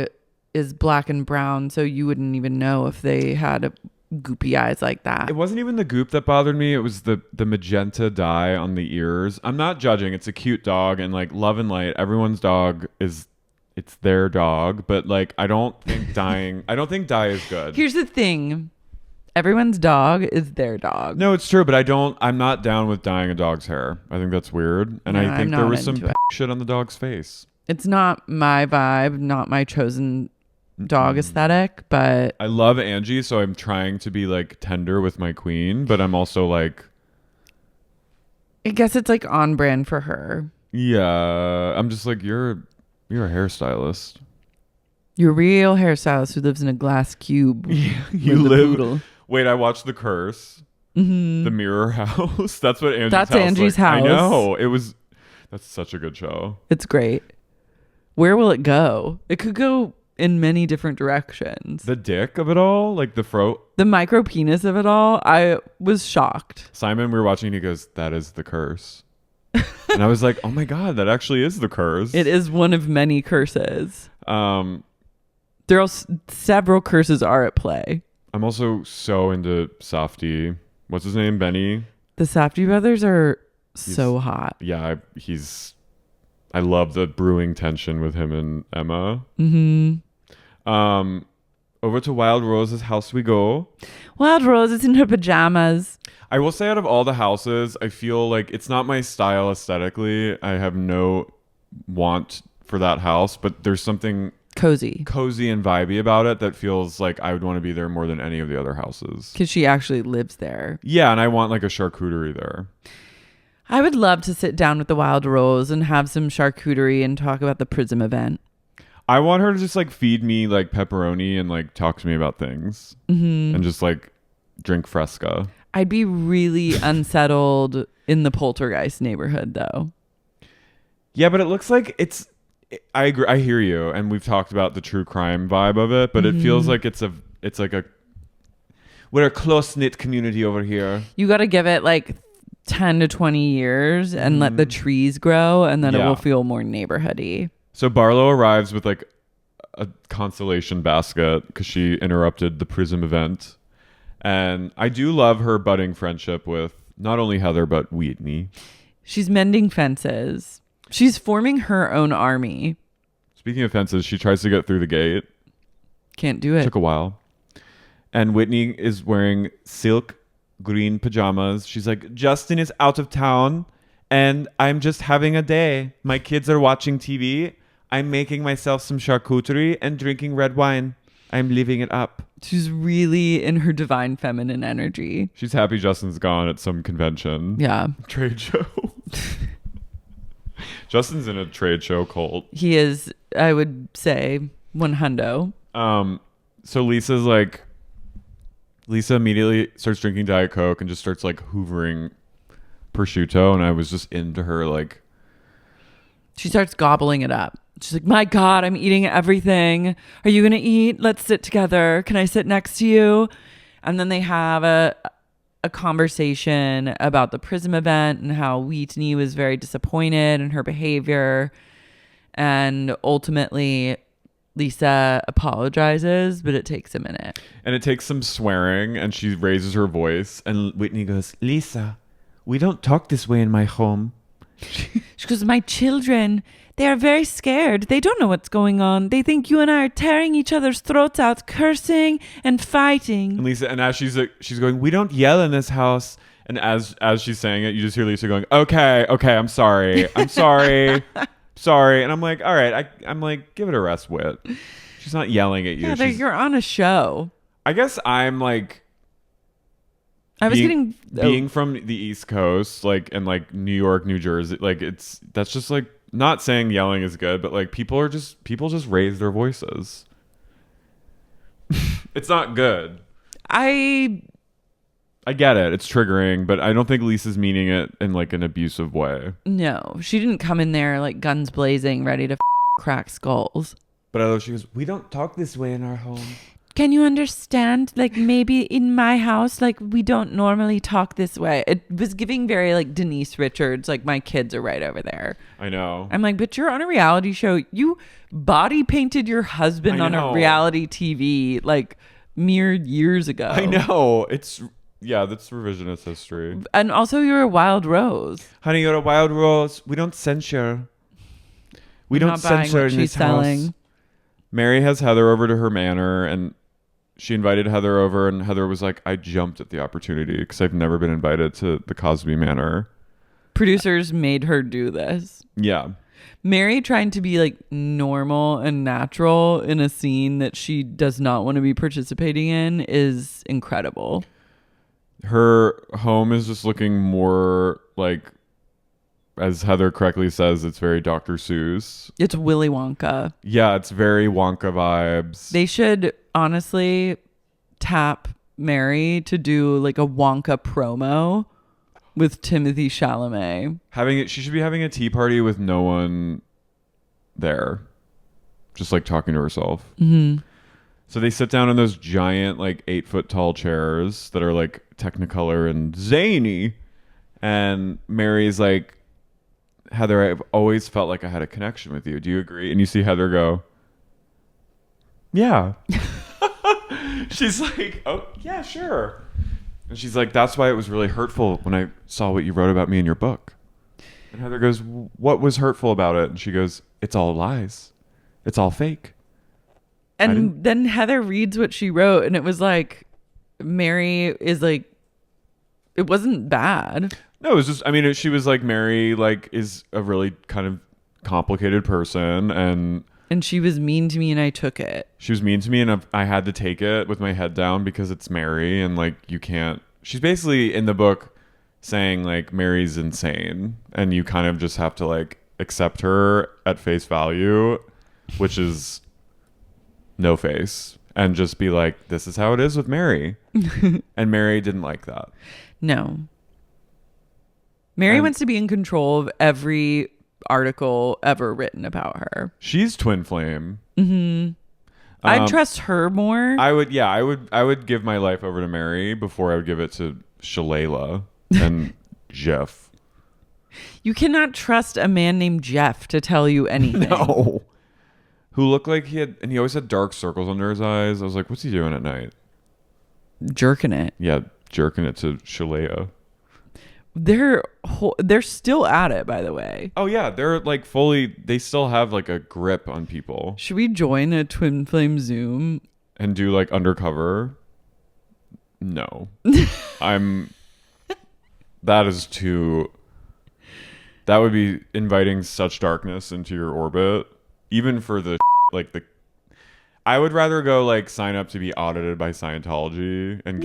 B: is black and brown, so you wouldn't even know if they had goopy eyes like that.
A: It wasn't even the goop that bothered me. It was the magenta dye on the ears. I'm not judging. It's a cute dog, and like love and light. Everyone's dog it's their dog, but like I don't think dye is good.
B: Here's the thing. Everyone's dog is their dog.
A: No, it's true, but I'm not down with dyeing a dog's hair. I think that's weird. And
B: No,
A: I think
B: I'm
A: there
B: not
A: was some
B: into it.
A: shit on the dog's face.
B: It's not my vibe, not my chosen dog aesthetic, but
A: I love Angie, so I'm trying to be like tender with my queen, but I'm also like,
B: I guess it's like on brand for her.
A: Yeah, I'm just like, you're a hairstylist.
B: You're a real hairstylist who lives in a glass cube.
A: You live. Wait, I watched The Curse, the Mirror House. That's what Angie's
B: That's
A: house.
B: Angie's house.
A: I know it was. That's such a good show.
B: It's great. Where will it go? It could go in many different directions.
A: The dick of it all, like the throat,
B: the micro penis of it all. I was shocked.
A: Simon, we were watching, and he goes, "That is the curse," and I was like, "Oh my god, that actually is the curse."
B: It is one of many curses. There are several curses are at play.
A: I'm also so into Softy. What's his name? Benny.
B: The Safdie brothers are so hot.
A: Yeah, I love the brewing tension with him and Emma. Over to Wild Rose's house we go.
B: Wild Rose is in her pajamas.
A: I will say, out of all the houses, I feel like it's not my style aesthetically. I have no want for that house, but there's something
B: cozy
A: and vibey about it that feels like I would want to be there more than any of the other houses.
B: Because she actually lives there.
A: Yeah, and I want like a charcuterie there.
B: I would love to sit down with the Wild Rose and have some charcuterie and talk about the Prism event.
A: I want her to just like feed me like pepperoni and like talk to me about things and just like drink Fresca.
B: I'd be really unsettled in the Poltergeist neighborhood though.
A: Yeah, but it looks like I agree. I hear you, and we've talked about the true crime vibe of it, but it feels like we're a close-knit community over here.
B: You got to give it like 10 to 20 years and let the trees grow, and then it will feel more neighborhoody.
A: So Barlow arrives with like a consolation basket because she interrupted the Prism event, and I do love her budding friendship with not only Heather but Whitney. She's
B: mending fences. She's forming her own army.
A: Speaking of fences, she tries to get through the gate.
B: Can't do it.
A: Took a while. And Whitney is wearing silk green pajamas. She's like, Justin is out of town and I'm just having a day. My kids are watching TV. I'm making myself some charcuterie and drinking red wine. I'm living it up.
B: She's really in her divine feminine energy.
A: She's happy Justin's gone at some convention.
B: Yeah.
A: Trade show. Justin's in a trade show cult.
B: He is, I would say, one hundo.
A: So Lisa immediately starts drinking Diet Coke and just starts like hoovering prosciutto, and I was just into her like.
B: She starts gobbling it up. She's like, my God, I'm eating everything. Are you going to eat? Let's sit together. Can I sit next to you? And then they have a conversation about the Prism event and how Whitney was very disappointed in her behavior. And ultimately, Lisa apologizes, but it takes a minute.
A: And it takes some swearing, and she raises her voice. And Whitney goes, Lisa, we don't talk this way in my home.
B: She goes, my children, they are very scared. They don't know what's going on. They think you and I are tearing each other's throats out, cursing and fighting.
A: And Lisa, and as she's going, we don't yell in this house. And as she's saying it, you just hear Lisa going, okay, I'm sorry. Sorry. And I'm like, all right, I'm like, give it a rest, Whit. She's not yelling at you.
B: Yeah, you're on a show.
A: I guess I'm like, being from the East Coast, like, and like New York, New Jersey, like that's just like, not saying yelling is good, but like people just raise their voices. It's not good.
B: I
A: get it. It's triggering, but I don't think Lisa's meaning it in like an abusive way.
B: No, she didn't come in there like guns blazing, ready to crack skulls.
A: But I love she goes, we don't talk this way in our home.
B: Can you understand? Like maybe in my house, like we don't normally talk this way. It was giving very like Denise Richards, like my kids are right over there.
A: I know.
B: I'm like, but you're on a reality show. You body painted your husband on a reality TV like mere years ago.
A: I know. That's revisionist history.
B: And also you're a wild rose.
A: Honey, you're a wild rose. We don't censure. We don't censor in this house. Mary has Heather over to her manor, and she invited Heather over, and Heather was like, I jumped at the opportunity because I've never been invited to the Cosby Manor.
B: Producers made her do this.
A: Yeah.
B: Mary trying to be like normal and natural in a scene that she does not want to be participating in is incredible.
A: Her home is just looking more like as Heather correctly says, it's very Dr. Seuss.
B: It's Willy Wonka.
A: Yeah, it's very Wonka vibes.
B: They should honestly tap Mary to do like a Wonka promo with Timothy Chalamet.
A: She should be having a tea party with no one there, just like talking to herself.
B: Mm-hmm.
A: So they sit down in those giant, like 8-foot tall chairs that are like Technicolor and zany. And Mary's like, Heather, I've always felt like I had a connection with you. Do you agree? And you see Heather go, yeah. She's like, oh, yeah, sure. And she's like, that's why it was really hurtful when I saw what you wrote about me in your book. And Heather goes, what was hurtful about it? And she goes, it's all lies. It's all fake.
B: And then Heather reads what she wrote, and it was like, Mary is like, it wasn't bad.
A: No, it was just, I mean, she was like, Mary like is a really kind of complicated person, and
B: she was mean to me, and I took it.
A: She was mean to me, and I had to take it with my head down because it's Mary, and like you can't. She's basically in the book saying like Mary's insane, and you kind of just have to like accept her at face value, which is no face, and just be like, this is how it is with Mary. And Mary didn't like that.
B: No. Mary wants to be in control of every article ever written about her.
A: She's twin flame.
B: Mm-hmm. I trust her more.
A: I would give my life over to Mary before I would give it to Shalala and Jeff.
B: You cannot trust a man named Jeff to tell you anything.
A: No. Who looked like he always had dark circles under his eyes. I was like, what's he doing at night?
B: Jerking it.
A: Yeah, jerking it to Shalala.
B: They're still at it, by the way.
A: Oh yeah, they're like they still have like a grip on people.
B: Should we join a twin flame Zoom
A: and do like undercover? No. That would be inviting such darkness into your orbit, even for the like the I would rather go like sign up to be audited by Scientology and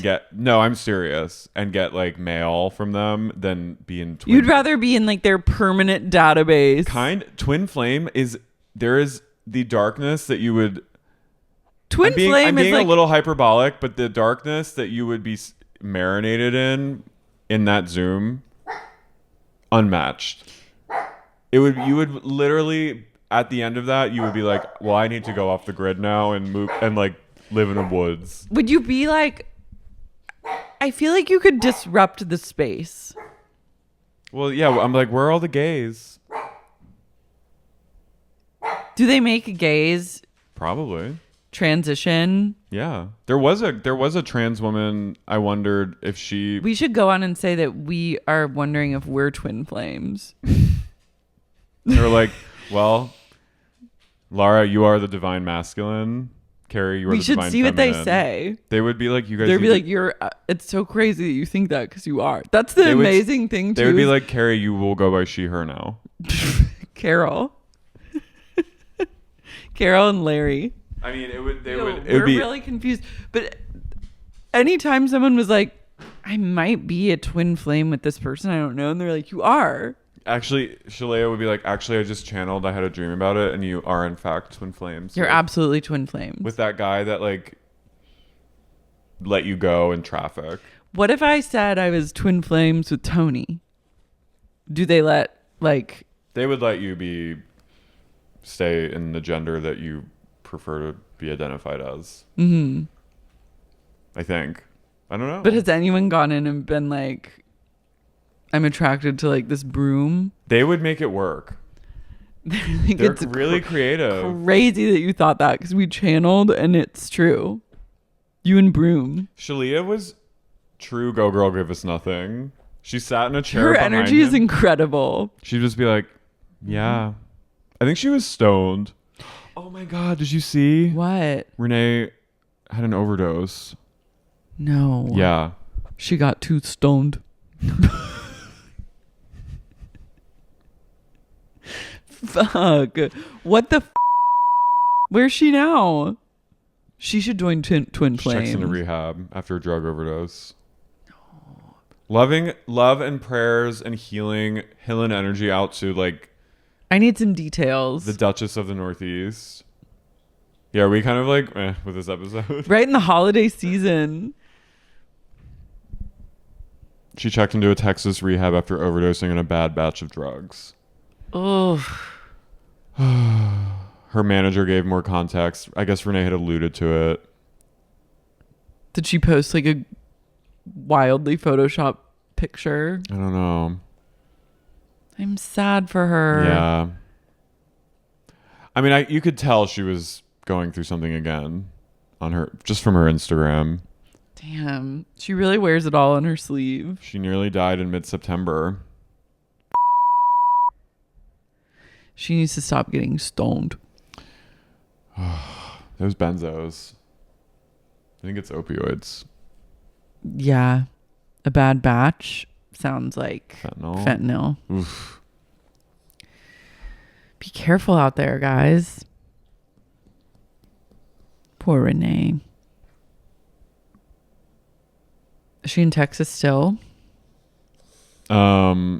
A: get no, I'm serious, and get like mail from them than be in twin.
B: You'd rather be in like their permanent database.
A: Twin flame is the darkness that you would
B: I'm being
A: a little hyperbolic, but the darkness that you would be marinated in that Zoom, unmatched. You would literally, at the end of that, you would be like, well, I need to go off the grid now and move and like live in the woods.
B: Would you be like, I feel like you could disrupt the space.
A: Well, yeah, I'm like, where are all the gays?
B: Do they make gays
A: probably
B: transition?
A: Yeah. There was a trans woman. I wondered if we
B: should go on and say that we are wondering if we're twin flames.
A: They're like, well, Lara, you are the divine masculine. Carey, you are the divine feminine. We should see what they say. They would be like, you guys.
B: They'd be like, you're. It's so crazy that you think that because you are. That's the amazing thing too.
A: They would be like, Carey, you will go by she, her now.
B: Carol. Carol and Larry.
A: I mean, it would be
B: really confused. But anytime someone was like, I might be a twin flame with this person, I don't know, and they're like, you are.
A: Actually, Shalea would be like, actually, I just channeled. I had a dream about it, and you are in fact twin flames.
B: You're absolutely twin flames.
A: With that guy that like let you go in traffic.
B: What if I said I was twin flames with Tony? Do they They would let you stay in the gender that you prefer to be identified as. Mm-hmm.
A: I think. I don't know.
B: But has anyone gone in and been like, I'm attracted to like this broom?
A: They would make it work. They're really creative.
B: Crazy that you thought that because we channeled and it's true. You and broom.
A: Shalia was true. Go girl, give us nothing. She sat in a chair.
B: Her energy is incredible.
A: She'd just be like, yeah. I think she was stoned. Oh my God. Did you see?
B: What?
A: Renee had an overdose.
B: No.
A: Yeah.
B: She got too stoned. Fuck. What the Where's she now? She should join twin flame.
A: Checks into rehab after a drug overdose.
B: No.
A: love and prayers and healing energy out to like
B: I need some details.
A: the Duchess of the Northeast. Yeah, are we kind of like with this episode?
B: Right in the holiday season.
A: She checked into a Texas rehab after overdosing on a bad batch of drugs.
B: Oh.
A: Her manager gave more context. I guess Renee had alluded to it.
B: Did she post like a wildly Photoshop picture?
A: I don't know.
B: I'm sad for her.
A: Yeah. I mean, you could tell she was going through something again on her, just from her Instagram.
B: Damn. She really wears it all on her sleeve.
A: She nearly died in mid-September.
B: She needs to stop getting stoned.
A: Those benzos. I think it's opioids.
B: Yeah. A bad batch sounds like fentanyl.
A: Oof.
B: Be careful out there, guys. Poor Renee. Is she in Texas still?
A: Yeah,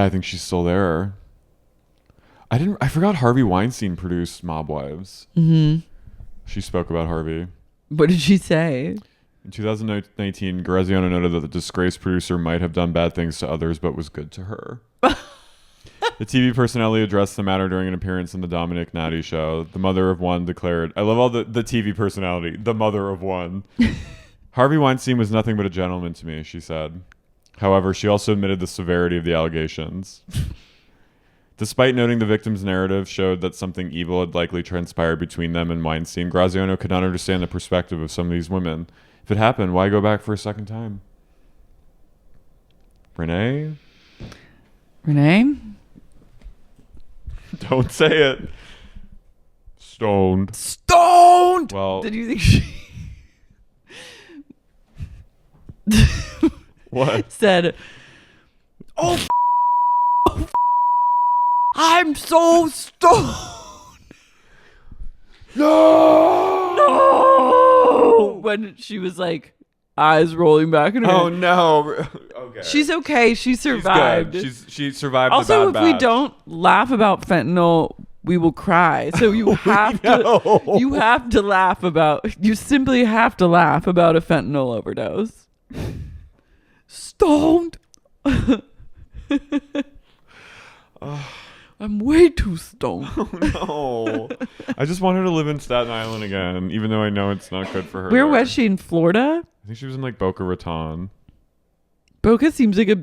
A: I think she's still there. I forgot Harvey Weinstein produced Mob Wives.
B: Mm-hmm.
A: She spoke about Harvey.
B: What did she say?
A: In 2019, Graziano noted that the disgraced producer might have done bad things to others, but was good to her. The TV personality addressed the matter during an appearance in the Dominic Natty show. The mother of one declared, I love all the TV personality, the mother of one. Harvey Weinstein was nothing but a gentleman to me, she said. However, she also admitted the severity of the allegations. Despite noting the victim's narrative showed that something evil had likely transpired between them and Weinstein, Graziano could not understand the perspective of some of these women. If it happened, why go back for a second time? Renee? Don't say it. Stoned. Well,
B: Did you think she
A: what?
B: said, oh, I'm so stoned. No. When she was like, eyes rolling back in her
A: Oh
B: head.
A: no. Okay.
B: She's okay. She survived.
A: She survived
B: Also,
A: the
B: if
A: bad
B: we
A: batch.
B: don't laugh about fentanyl, we will cry. So you have to you simply have to laugh about a fentanyl overdose. Stoned. I'm way too stoned.
A: Oh no. I just want her to live in Staten Island again, even though I know it's not good for her.
B: Where
A: there.
B: was she? In Florida?
A: I think she was in like Boca Raton.
B: Boca seems like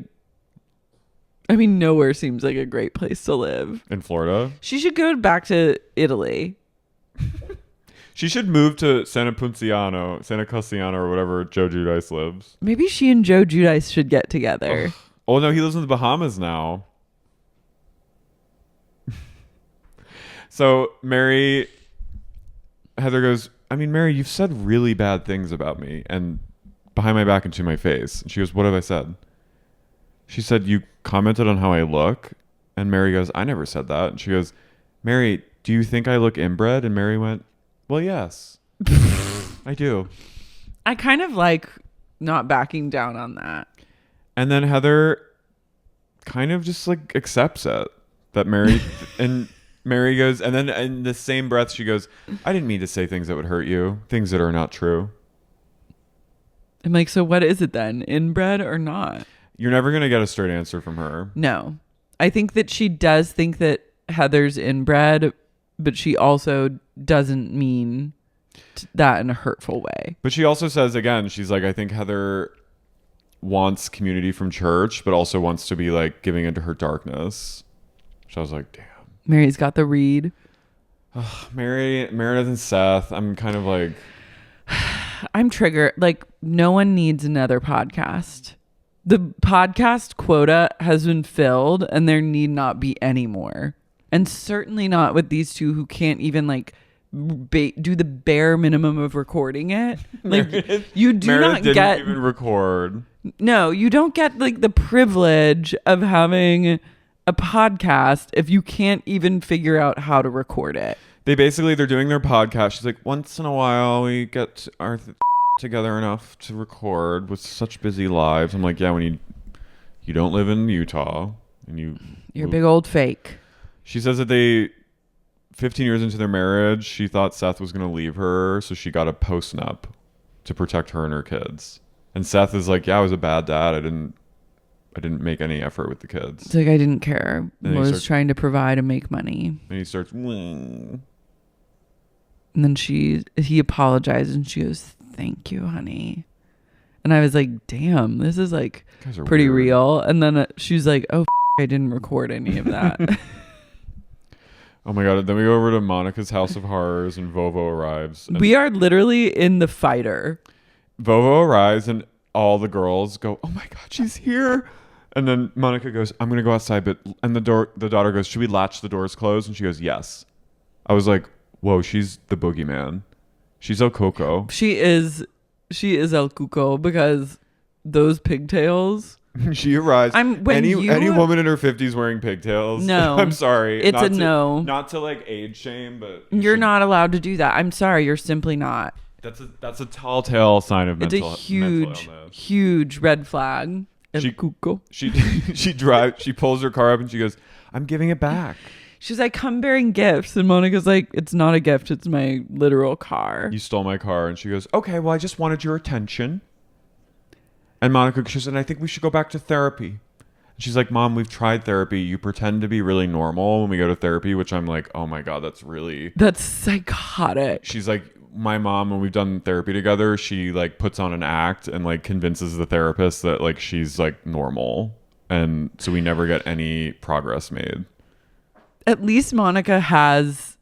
B: nowhere seems like a great place to live.
A: In Florida?
B: She should go back to Italy.
A: She should move to Santa Castiano, or whatever Joe Giudice lives.
B: Maybe she and Joe Giudice should get together.
A: Ugh. Oh no, he lives in the Bahamas now. So Heather goes, I mean, Mary, you've said really bad things about me and behind my back and to my face. And she goes, what have I said? She said, you commented on how I look. And Mary goes, I never said that. And she goes, Mary, do you think I look inbred? And Mary went, well, yes, I do.
B: I kind of like not backing down on that.
A: And then Heather kind of just like accepts it that Mary and Mary goes, and then in the same breath she goes, I didn't mean to say things that would hurt you, things that are not true.
B: I'm like, so what is it then? Inbred or not?
A: You're never going to get a straight answer from her.
B: No. I think that she does think that Heather's inbred, but she also doesn't mean that in a hurtful way.
A: But she also says, again, she's like, I think Heather wants community from church, but also wants to be like giving into her darkness. So I was like, damn.
B: Mary's got the read.
A: Meredith and Seth. I'm kind of like,
B: I'm triggered. Like, no one needs another podcast. The podcast quota has been filled and there need not be any more. And certainly not with these two who can't even like do the bare minimum of recording it. Like, you do
A: Meredith
B: not
A: didn't
B: get
A: even record.
B: No, you don't get like the privilege of having a podcast if you can't even figure out how to record it.
A: They're doing their podcast. She's like, once in a while we get our together enough to record with such busy lives. I'm like, yeah, when you don't live in Utah and
B: you're a big old fake.
A: She says that 15 years into their marriage, she thought Seth was going to leave her, so she got a post-nup to protect her and her kids. And Seth is like, yeah, I was a bad dad. I didn't make any effort with the kids.
B: It's like, I didn't care. I was trying to provide and make money.
A: And he starts, and
B: then he apologized and she goes, thank you, honey. And I was like, damn, this is like pretty
A: weird.
B: real. And then she's like, oh, I didn't record any of that.
A: Oh my God. Then we go over to Monica's House of Horrors and Vovo arrives. And
B: we are literally in the fighter.
A: Vovo arrives and all the girls go, oh my God, she's here. And then Monica goes, I'm going to go outside. And the daughter goes, should we latch the doors closed? And she goes, yes. I was like, whoa, she's the boogeyman. She's El Coco.
B: She is El Cuco because those pigtails.
A: She arrives. Any woman in her 50s wearing pigtails.
B: No.
A: I'm sorry.
B: It's no.
A: Not to like age shame, but
B: you're not allowed to do that. I'm sorry. You're simply not.
A: That's a telltale sign of mental illness.
B: It's a huge red flag.
A: She pulls her car up and she goes, I'm giving it back.
B: She's like, come bearing gifts. And Monica's like, it's not a gift. It's my literal car.
A: You stole my car. And she goes, okay, well, I just wanted your attention. And Monica, she said, I think we should go back to therapy. And she's like, Mom, we've tried therapy. You pretend to be really normal when we go to therapy, which I'm like, oh my God, that's
B: psychotic.
A: She's like, my mom, when we've done therapy together, she like puts on an act and like convinces the therapist that like she's like normal. And so we never get any progress made.
B: At least Monica has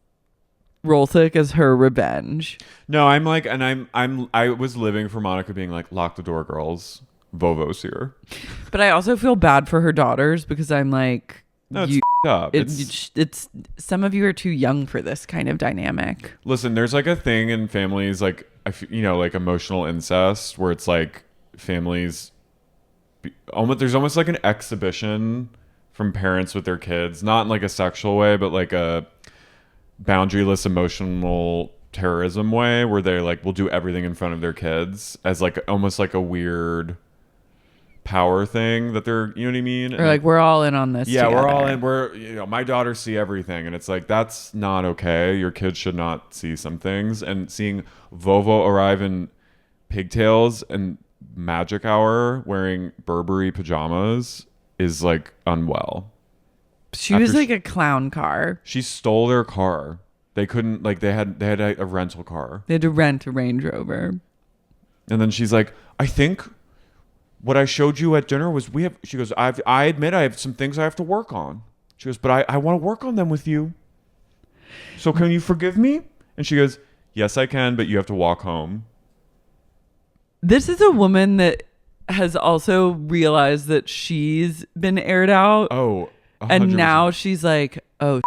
B: RHOSLC as her revenge.
A: No, I'm like, and I was living for Monica being like, lock the door, girls. Vovo's here.
B: But I also feel bad for her daughters because I'm like,
A: no, it's up.
B: It's some of you are too young for this kind of dynamic.
A: Listen, there's like a thing in families, like like emotional incest, where it's like families. There's almost like an exhibition from parents with their kids, not in like a sexual way, but like a boundaryless emotional terrorism way, where they like will do everything in front of their kids as like almost like a weird power thing that they're, you know what I mean?
B: Or like, we're all in on this.
A: Yeah,
B: together.
A: we're all in. My daughters see everything, and it's like, that's not okay. Your kids should not see some things. And seeing Vovo arrive in pigtails and magic hour wearing Burberry pajamas is like unwell.
B: She was like a clown car.
A: She stole their car. They couldn't, like, they had a rental car.
B: They had to rent a Range Rover.
A: And then she's like, I think what I showed you at dinner was she goes, I admit I have some things I have to work on. She goes, but I want to work on them with you. So can you forgive me? And she goes, yes, I can, but you have to walk home.
B: This is a woman that has also realized that she's been aired out.
A: Oh, 100%.
B: And now she's like, oh,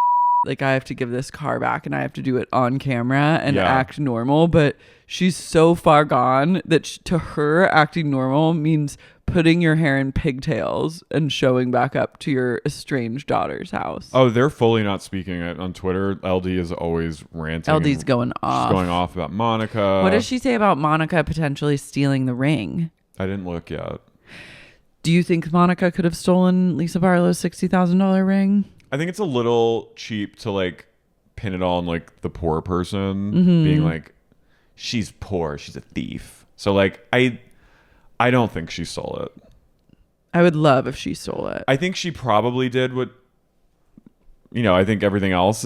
B: like I have to give this car back and I have to do it on camera and act normal. But she's so far gone that to her, acting normal means putting your hair in pigtails and showing back up to your estranged daughter's house.
A: Oh, they're fully not speaking on Twitter. LD is always ranting.
B: LD's going off.
A: She's going off about Monica.
B: What does she say about Monica potentially stealing the ring?
A: I didn't look yet.
B: Do you think Monica could have stolen Lisa Barlow's $60,000 ring?
A: I think it's a little cheap to like pin it on like the poor person being like, she's poor, she's a thief. So like I don't think she stole it.
B: I would love if she stole it.
A: I think she probably did what, I think everything else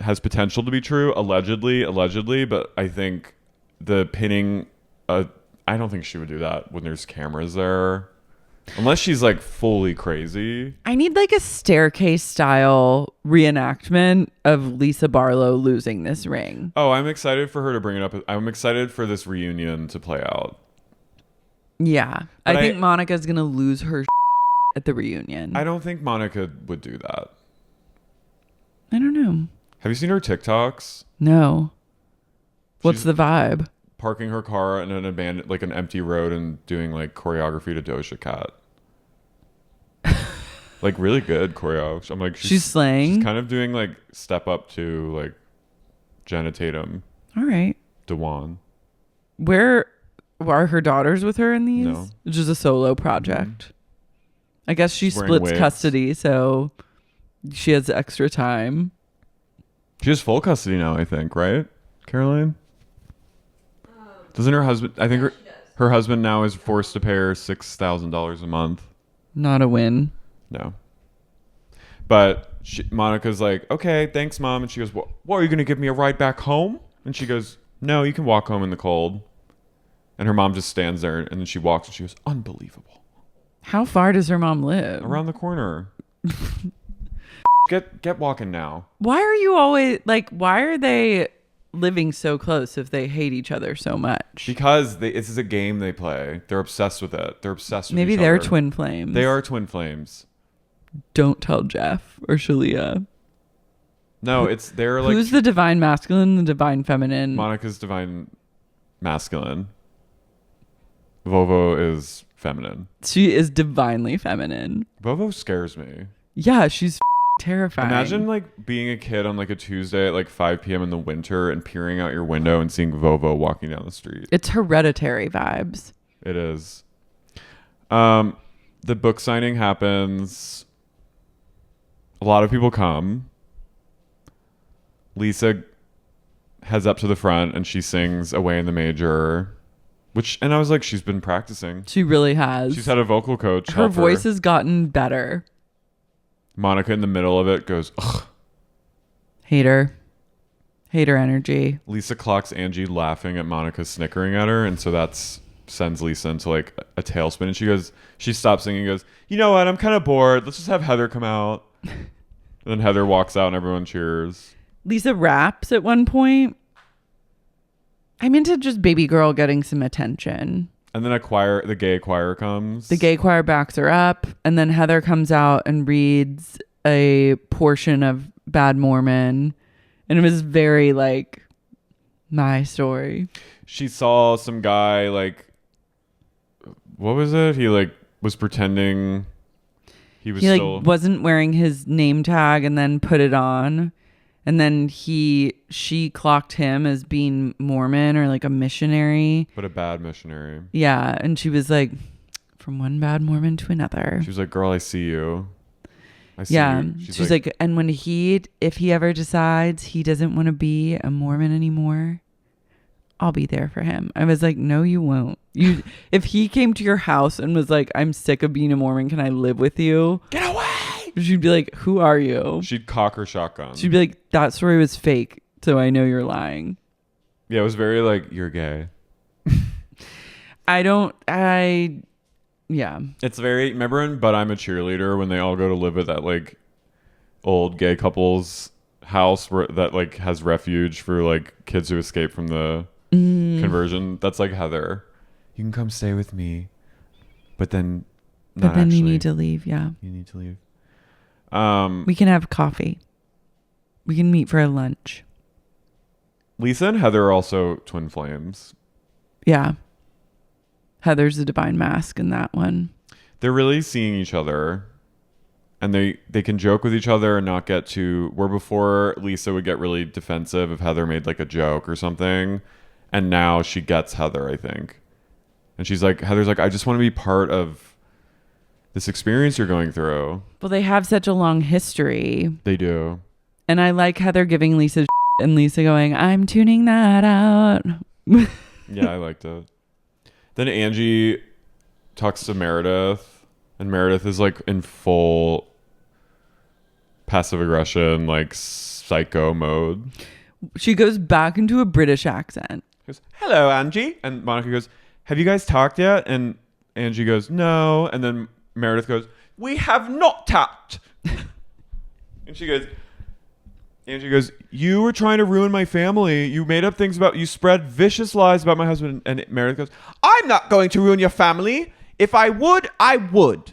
A: has potential to be true, allegedly, but I think the pinning, I don't think she would do that when there's cameras there. Unless she's like fully crazy.
B: I need like a staircase style reenactment of Lisa Barlow losing this ring.
A: Oh, I'm excited for her to bring it up. I'm excited for this reunion to play out.
B: Yeah. I think Monica's going to lose her at the reunion.
A: I don't think Monica would do that.
B: I don't know.
A: Have you seen her TikToks?
B: No. What's the vibe?
A: Parking her car in an abandoned, like an empty road and doing like choreography to Doja Cat. Like really good choreo. I'm like,
B: she's slaying.
A: She's kind of doing like step up to like Jenna Tatum.
B: All right.
A: Dewan.
B: Where Are her daughters with her in these?
A: No.
B: It's just a solo project. I guess she
A: She's wearing
B: splits
A: wigs.
B: custody, so she has extra time.
A: She has full custody now, I think, right, Caroline? Doesn't her husband? I think her husband now is forced to pay her $6,000 a month.
B: Not a win.
A: No. But Monica's like, okay, thanks, Mom. And she goes, what, are you going to give me a ride back home? And she goes, no, you can walk home in the cold. And her mom just stands there, and then she walks, and she goes, unbelievable.
B: How far does her mom live?
A: Around the corner. Get walking now.
B: Why are you always like? Why are they living so close if they hate each other so much?
A: Because this is a game they play. They're obsessed with it. They're obsessed with
B: Maybe
A: each
B: they're
A: other.
B: twin flames.
A: They are twin flames.
B: Don't tell Jeff or Shalia.
A: No, they're like...
B: Who's the divine masculine, the divine feminine?
A: Monica's divine masculine. Vovo is feminine.
B: She is divinely feminine.
A: Vovo scares me.
B: Yeah, she's terrifying.
A: Imagine like being a kid on like a Tuesday at like 5 p.m. in the winter and peering out your window and seeing Vovo walking down the street.
B: It's Hereditary vibes.
A: It is. The book signing happens. A lot of people come. Lisa heads up to the front and she sings Away in the Major, and I was like, she's been practicing.
B: She really has.
A: She's had a vocal coach.
B: Her voice has gotten better.
A: Monica in the middle of it goes, ugh.
B: Hater energy.
A: Lisa clocks Angie laughing at Monica snickering at her, and so that's sends Lisa into like a tailspin, and she stops singing and goes, you know what, I'm kind of bored, let's just have Heather come out. And then Heather walks out and everyone cheers.
B: Lisa raps at one point. I'm into just baby girl getting some attention.
A: And then the gay choir comes.
B: The gay choir backs her up, and then Heather comes out and reads a portion of Bad Mormon, and it was very like my story.
A: She saw some guy like, what was it? He like was pretending he still
B: wasn't wearing his name tag and then put it on. And then she clocked him as being Mormon or like a missionary.
A: But a bad missionary.
B: Yeah. And she was like, from one bad Mormon to another.
A: She was like, girl, I see you. I see
B: yeah.
A: you.
B: She's like, and when if he ever decides he doesn't want to be a Mormon anymore, I'll be there for him. I was like, no, you won't. If he came to your house and was like, I'm sick of being a Mormon, can I live with you?
A: Get away.
B: She'd be like, who are you?
A: She'd cock her shotgun.
B: She'd be like, that story was fake, so I know you're lying.
A: Yeah, it was very like, you're gay.
B: Yeah.
A: It's very, remember in But I'm a Cheerleader when they all go to live at that like old gay couple's house that like has refuge for like kids who escape from the conversion? That's like Heather. You can come stay with me, but then
B: you need to leave. Yeah.
A: You need to leave.
B: We can have coffee. We can meet for a lunch.
A: Lisa and Heather are also twin flames.
B: Yeah. Heather's the divine mask in that one.
A: They're really seeing each other, and they can joke with each other and not get too, where before Lisa would get really defensive if Heather made like a joke or something, and now she gets Heather, I think. And Heather's like, I just want to be part of this experience you're going through.
B: Well, they have such a long history.
A: They do.
B: And I like Heather giving Lisa and Lisa going, I'm tuning that out.
A: Yeah, I liked it. Then Angie talks to Meredith, and Meredith is like in full passive aggression, like psycho mode.
B: She goes back into a British accent.
A: She goes, hello, Angie. And Monica goes, have you guys talked yet? And Angie goes, no. And then Meredith goes, we have not talked. And Angie goes, you were trying to ruin my family. You made up things you spread vicious lies about my husband. And Meredith goes, I'm not going to ruin your family. If I would, I would.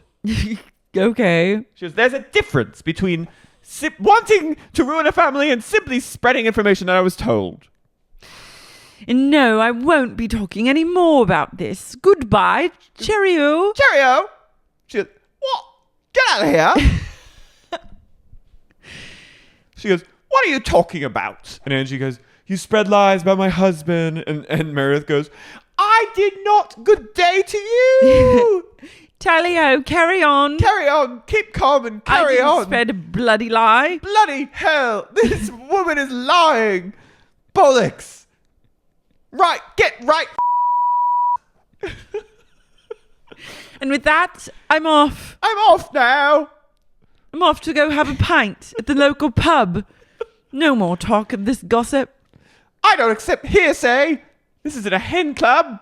B: Okay.
A: She goes, there's a difference between wanting to ruin a family and simply spreading information that I was told.
B: No, I won't be talking any more about this. Goodbye. Cheerio.
A: Cheerio. She goes, what? Get out of here. She goes, what are you talking about? And Angie goes, you spread lies about my husband. And Meredith goes, I did not. Good day to you.
B: Tally-ho, carry on.
A: Carry on. Keep calm and carry
B: I
A: on.
B: didn't spread a bloody lie.
A: Bloody hell. This woman is lying. Bollocks. Right. Get right.
B: And with that, I'm off.
A: I'm off now.
B: I'm off to go have a pint at the local pub. No more talk of this gossip.
A: I don't accept hearsay. This isn't a hen club.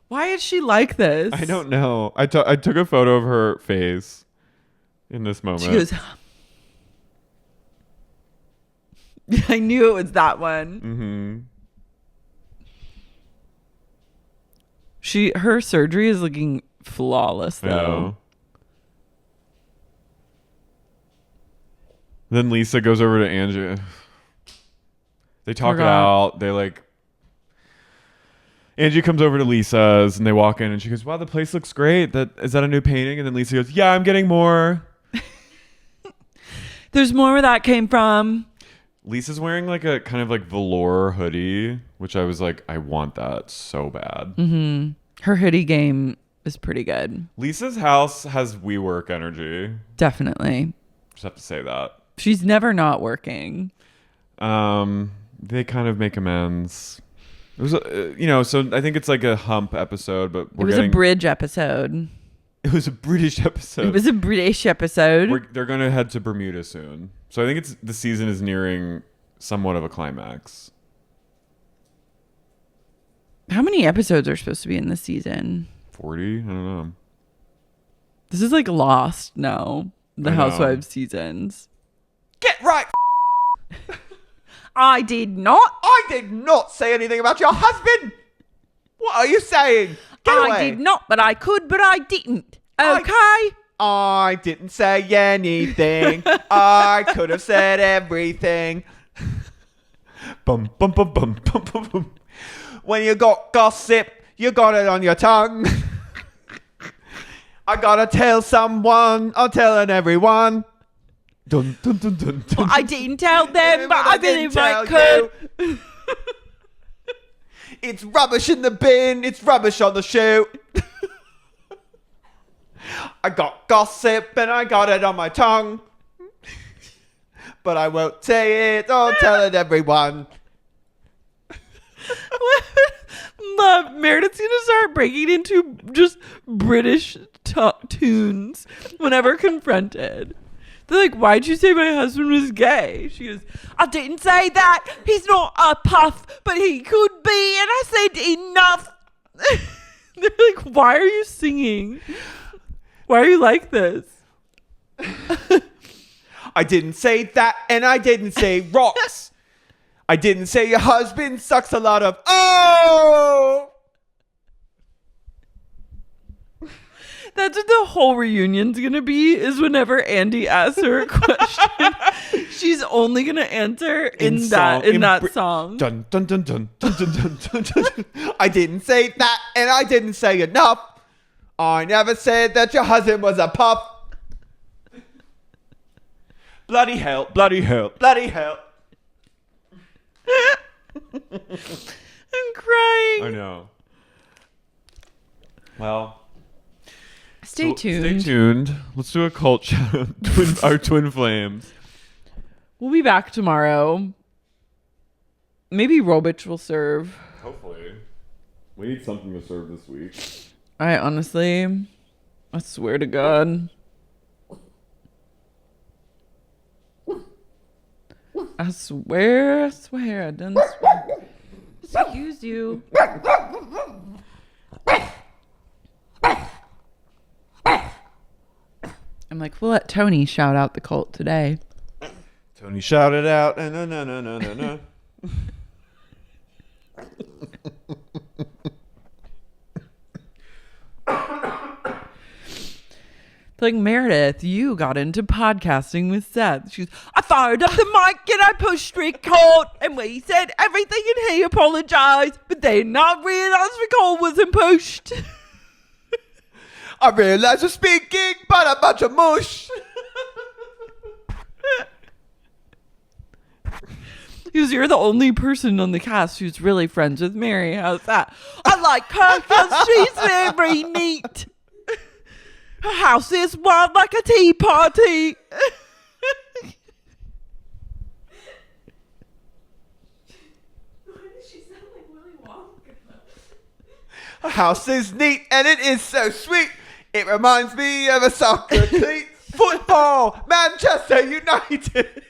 B: Why is she like this?
A: I don't know. I took a photo of her face in this moment.
B: She goes, I knew it was that one.
A: Mm-hmm.
B: Her surgery is looking flawless, though.
A: I know. Then Lisa goes over to Angie. They talk it out. They like... Angie comes over to Lisa's and they walk in and she goes, wow, the place looks great. Is that a new painting? And then Lisa goes, yeah, I'm getting more.
B: There's more where that came from.
A: Lisa's wearing like a kind of like velour hoodie, which I was like, I want that so bad.
B: Mm-hmm. Her hoodie game is pretty good.
A: Lisa's house has WeWork energy.
B: Definitely.
A: Just have to say that.
B: She's never not working.
A: They kind of make amends. It was, so I think it's like a hump episode, but
B: It was a bridge episode.
A: It was a British episode.
B: It was a British episode.
A: They're going to head to Bermuda soon. So I think the season is nearing somewhat of a climax.
B: How many episodes are supposed to be in this season?
A: 40? I don't know.
B: This is like Lost now. The Housewives seasons.
A: Get right!
B: I did not.
A: I did not say anything about your husband! What are you saying? Get away!
B: I did not, but I could, but I didn't. Okay?
A: I didn't say anything. I could have said everything. Bum, bum, bum, bum, bum, bum, bum. When you got gossip, you got it on your tongue. I gotta tell someone, I'm telling everyone. Dun, dun, dun, dun, dun.
B: Well, I didn't tell them, but I believe I could.
A: It's rubbish in the bin. It's rubbish on the chute. I got gossip and I got it on my tongue. But I won't say it. I'll tell it everyone.
B: Meredith's gonna start breaking into just British tunes whenever confronted. They're like, why'd you say my husband was gay? She goes, I didn't say that. He's not a puff, but he could be. And I said enough. They're like, why are you singing? Why are you like this?
A: I didn't say that, and I didn't say rocks. I didn't say your husband sucks a lot of... Oh!
B: That's what the whole reunion's gonna be, is whenever Andy asks her a question, she's only gonna answer in that song.
A: Dun, dun, dun, dun, dun, dun, dun, dun, dun. I didn't say that, and I didn't say enough. I never said that your husband was a pup. Bloody hell, bloody hell, bloody hell.
B: I'm crying.
A: I know. Well...
B: Stay tuned.
A: Stay tuned. Let's do a cult shout out. Our twin flames.
B: We'll be back tomorrow. Maybe Robich will serve.
A: Hopefully. We need something to serve this week.
B: I swear to God. I swear, I done swear. Excuse you. I'm like, we'll let Tony shout out the cult today.
A: Tony shouted out. No, no, no, no, no, no.
B: Like, Meredith, you got into podcasting with Seth. She's, I fired up the mic and I pushed record and we said everything and he apologized, but they did not realize record wasn't pushed.
A: I realized we're speaking, but a bunch of mush.
B: Because you're the only person on the cast who's really friends with Mary. How's that? I like her because she's very neat. Her house is wild like a tea party.
D: Her house is neat and it is so sweet. It reminds me of a soccer cleat. Football, Manchester United.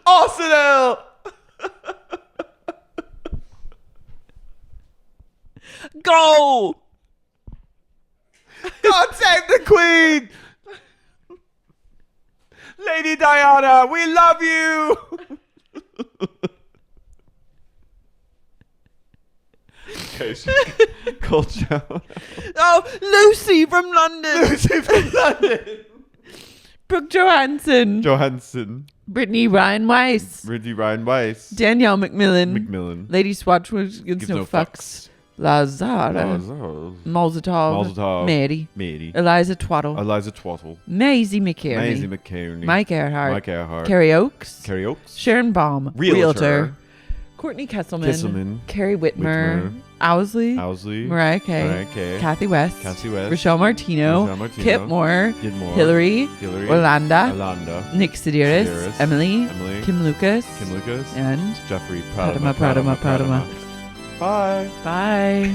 D: Arsenal.
B: Go.
D: God save the Queen. Lady Diana, we love you.
A: Okay, so cold show.
B: Oh, Lucy from London.
D: Lucy from London.
B: Brooke Johansson.
A: Johansson.
B: Brittany Ryan Weiss.
A: Ridley Ryan Weiss.
B: Danielle McMillan.
A: McMillan.
B: Lady Swatch gives no fucks. Lazara. Molotov. Mary. Eliza Twaddle.
A: Eliza Twaddle.
B: Maisie McCarey.
A: Maisie McCarey.
B: Mike Earhart.
A: Mike Earhart.
B: Carrie Oakes.
A: Carrie Oakes.
B: Sharon Baum.
A: Realtor.
B: Courtney Kesselman.
A: Kisselman.
B: Carrie Whitmer. Owsley. Mariah Kay. Kathy West. Rochelle Martino. Kip Moore. Hillary. Orlando. Nick Sedaris. Emily. Kim Lucas. And
A: Jeffrey
B: Pradama.
A: Bye.
B: Bye.